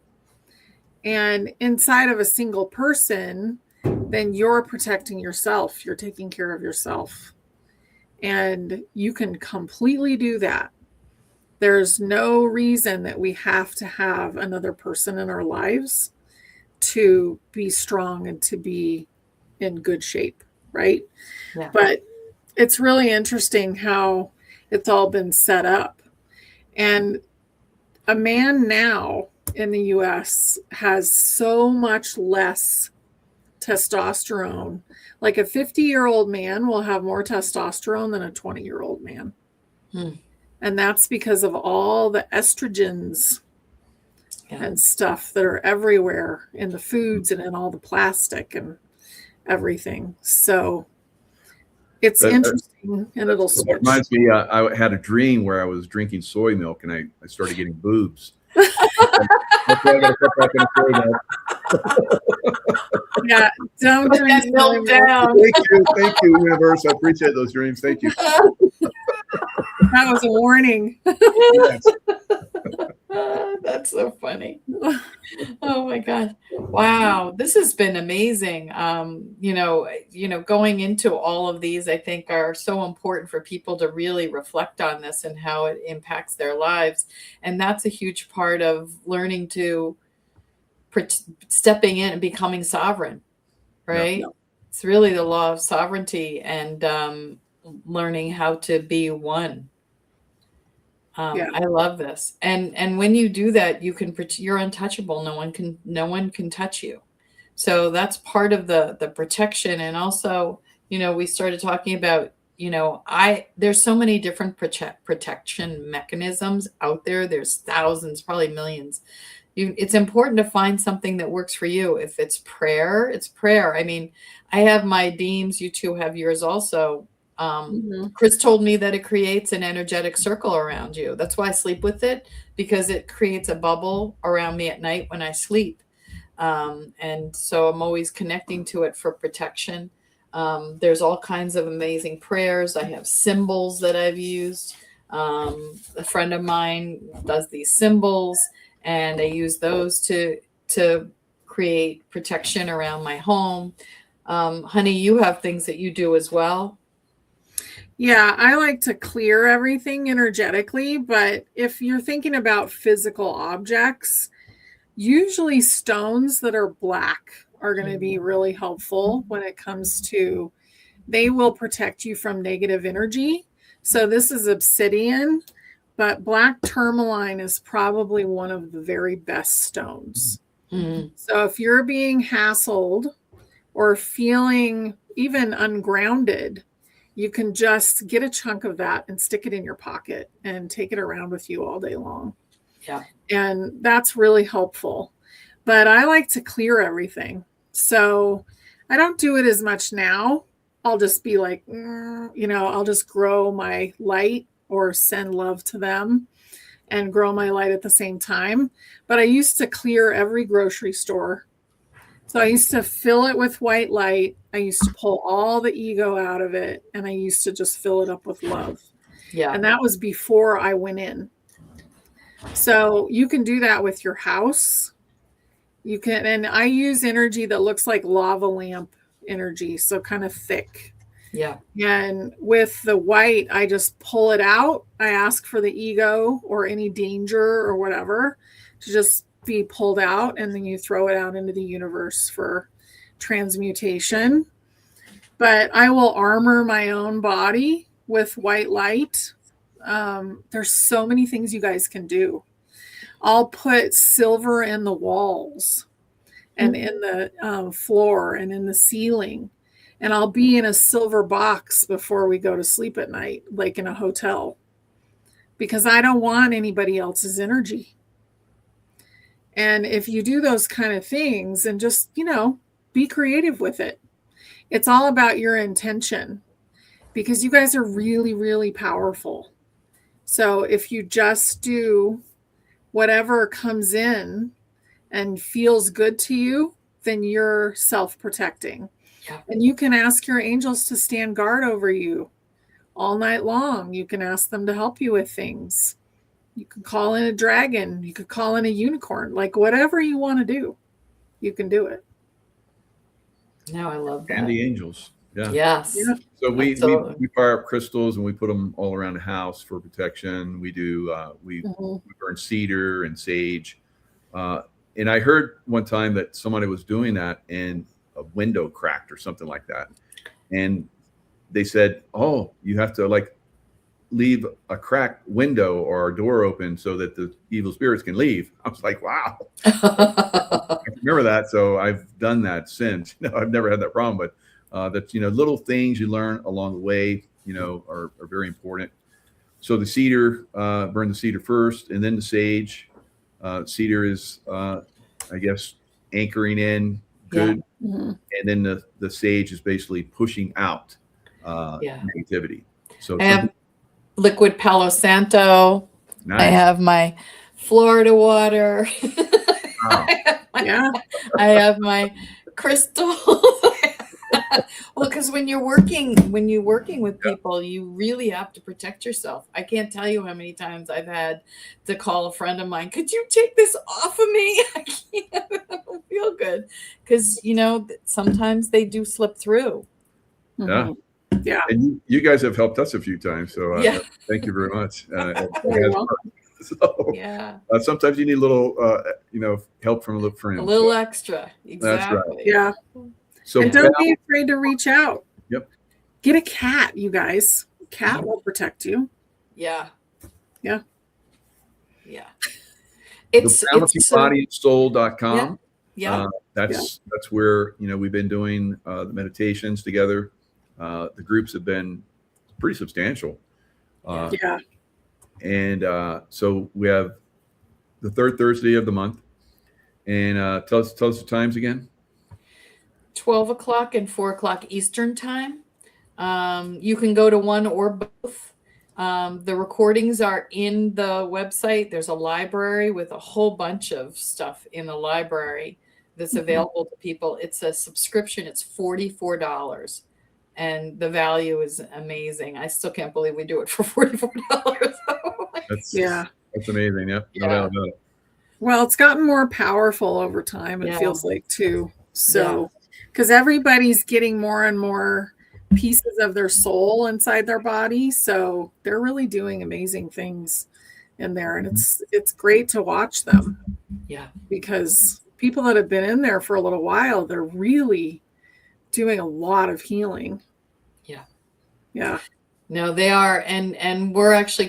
And inside of a single person, then you're protecting yourself. You're taking care of yourself. And you can completely do that. There's no reason that we have to have another person in our lives to be strong and to be in good shape, right? Yeah. But it's really interesting how it's all been set up. And a man now in the US has so much less testosterone. Like a 50-year-old man will have more testosterone than a 20-year-old man. And that's because of all the estrogens and stuff that are everywhere in the foods and in all the plastic and everything. So it's interesting, and it'll switch. It reminds me, I had a dream where I was drinking soy milk and I started getting boobs. Yeah, don't Put drink that milk down. Thank you, universe. I appreciate those dreams. Thank you. That was a warning. Yes. That's so funny. Oh my God. Wow. This has been amazing. Going into all of these, I think are so important for people to really reflect on this and how it impacts their lives. And that's a huge part of learning to stepping in and becoming sovereign, right? Yeah. It's really the law of sovereignty and learning how to be one. I love this. And when you do that, you're untouchable. No one can touch you. So that's part of the protection. And also, we started talking about, there's so many different protection mechanisms out there. There's thousands, probably millions. It's important to find something that works for you. If it's prayer, it's prayer. I mean, I have my beams. You two have yours also. Chris told me that it creates an energetic circle around you. That's why I sleep with it, because it creates a bubble around me at night when I sleep. And so I'm always connecting to it for protection. There's all kinds of amazing prayers. I have symbols that I've used. A friend of mine does these symbols, and I use those to create protection around my home. Honey, you have things that you do as well. Yeah, I like to clear everything energetically, but if you're thinking about physical objects, usually stones that are black are going to be really helpful when it comes to, they will protect you from negative energy. So this is obsidian, but black tourmaline is probably one of the very best stones. So if you're being hassled or feeling even ungrounded, you can just get a chunk of that and stick it in your pocket and take it around with you all day long. Yeah. And that's really helpful. But I like to clear everything. So I don't do it as much now. I'll just be like, I'll just grow my light or send love to them and grow my light at the same time. But I used to clear every grocery store. So I used to fill it with white light. I used to pull all the ego out of it, and I used to just fill it up with love. Yeah. And that was before I went in. So you can do that with your house. You can, and I use energy that looks like lava lamp energy, so kind of thick. Yeah. And with the white, I just pull it out. I ask for the ego or any danger or whatever to just be pulled out, and then you throw it out into the universe for transmutation. But I will armor my own body with white light. There's so many things you guys can do. I'll put silver in the walls and in the floor and in the ceiling. And I'll be in a silver box before we go to sleep at night, like in a hotel, because I don't want anybody else's energy. And if you do those kind of things and just, be creative with it, it's all about your intention, because you guys are really, really powerful. So if you just do whatever comes in and feels good to you, then you're self-protecting. Yeah. And you can ask your angels to stand guard over you all night long. You can ask them to help you with things. You could call in a dragon. You could call in a unicorn. Like whatever you want to do, you can do it. No, I love that. And the angels. Yeah. Yes. Yeah. So we fire up crystals and we put them all around the house for protection. We do we burn cedar and sage. And I heard one time that somebody was doing that and a window cracked or something like that. And they said, "Oh, you have to leave a cracked window or a door open so that the evil spirits can leave." I was like, wow. I remember that. So I've done that since. I've never had that problem, but that's, little things you learn along the way, are very important. So the cedar, burn the cedar first and then the sage. Cedar is, I guess, anchoring in good. Yeah. Mm-hmm. And then the sage is basically pushing out negativity. So I have liquid Palo Santo. nice. I have my Florida water. Wow. I have my crystals. Well, because when you're working with people, you really have to protect yourself. I can't tell you how many times I've had to call a friend of mine. Could you take this off of me? I can't. I don't feel good because sometimes they do slip through. Yeah. Yeah. And you guys have helped us a few times. So thank you very much. So yeah. Sometimes you need a little, help from a little friend. A little extra. Exactly. That's right. Yeah. So and don't be afraid to reach out. Yep. Get a cat, you guys. Cat will protect you. Yeah. Yeah. Yeah. It's bodyandsoul.com. Yeah. That's where, we've been doing the meditations together. The groups have been pretty substantial. Yeah. And so we have the third Thursday of the month. And tell us the times again. 12 o'clock and 4 o'clock Eastern time. You can go to one or both. The recordings are in the website. There's a library with a whole bunch of stuff in the library that's available to people. It's a subscription. It's $44. And the value is amazing. I still can't believe we do it for $44. That's amazing. Yeah. No doubt about it. Well, it's gotten more powerful over time, it feels like, too. So, because everybody's getting more and more pieces of their soul inside their body. So they're really doing amazing things in there. And it's great to watch them. Yeah. Because people that have been in there for a little while, they're really doing a lot of healing. Yeah. Yeah. No, they are. And we're actually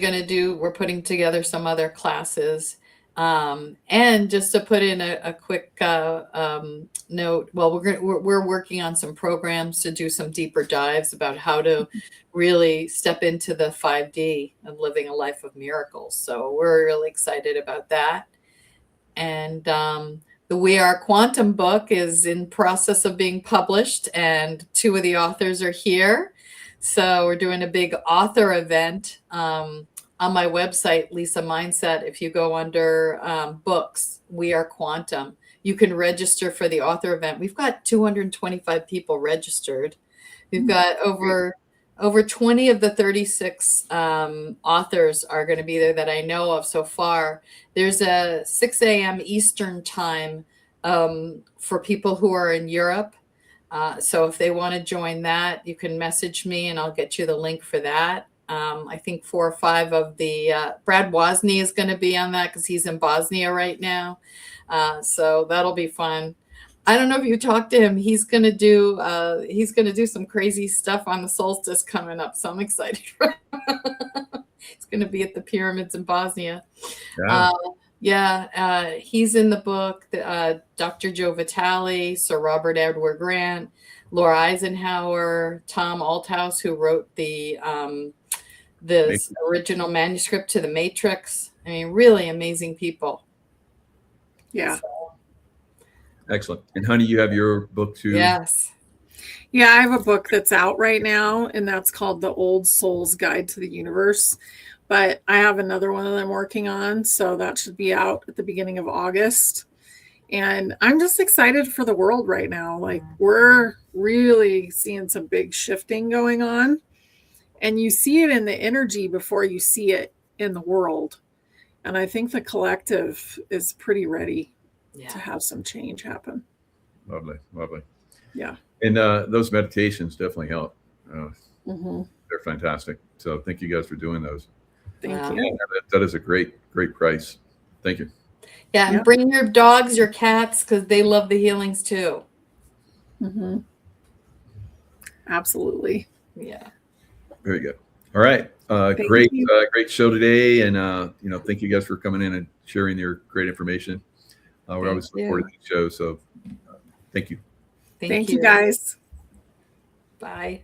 we're putting together some other classes. And just to put in a quick note, well, we're working on some programs to do some deeper dives about how to really step into the 5D and living a life of miracles. So we're really excited about that. And the We Are Quantum book is in process of being published, and 2 of the authors are here. So we're doing a big author event on my website, Lisa Mindset. If you go under books, We Are Quantum, you can register for the author event. We've got 225 people registered. We've got over 20 of the 36 authors are going to be there that I know of so far. There's a 6 a.m. Eastern time for people who are in Europe. So if they want to join that, you can message me and I'll get you the link for that. I think 4 or 5 of the Brad Wozni is going to be on that because he's in Bosnia right now. So that'll be fun. I don't know if you talked to him. He's going to do some crazy stuff on the solstice coming up. So I'm excited for him. He's going to be at the pyramids in Bosnia. He's in the book. Dr. Joe Vitale, Sir Robert Edward Grant, Laura Eisenhower, Tom Althouse, who wrote the original manuscript to the Matrix. I mean, really amazing people. Yeah. So, excellent. And honey, you have your book too. Yes. Yeah, I have a book that's out right now, and that's called The Old Soul's Guide to the Universe. But I have another one that I'm working on, so that should be out at the beginning of August. And I'm just excited for the world right now. Like, we're really seeing some big shifting going on. And you see it in the energy before you see it in the world. And I think the collective is pretty ready to have some change happen. Lovely. Yeah. And those meditations definitely help. They're fantastic. So thank you guys for doing those. Thank you. That is a great price. Thank you. Yeah, and bring your dogs, your cats, because they love the healings too. Absolutely. Yeah. Very good. All right. Great show today. And, thank you guys for coming in and sharing your great information. We're always supporting the show. So thank you. Thank you guys. Bye.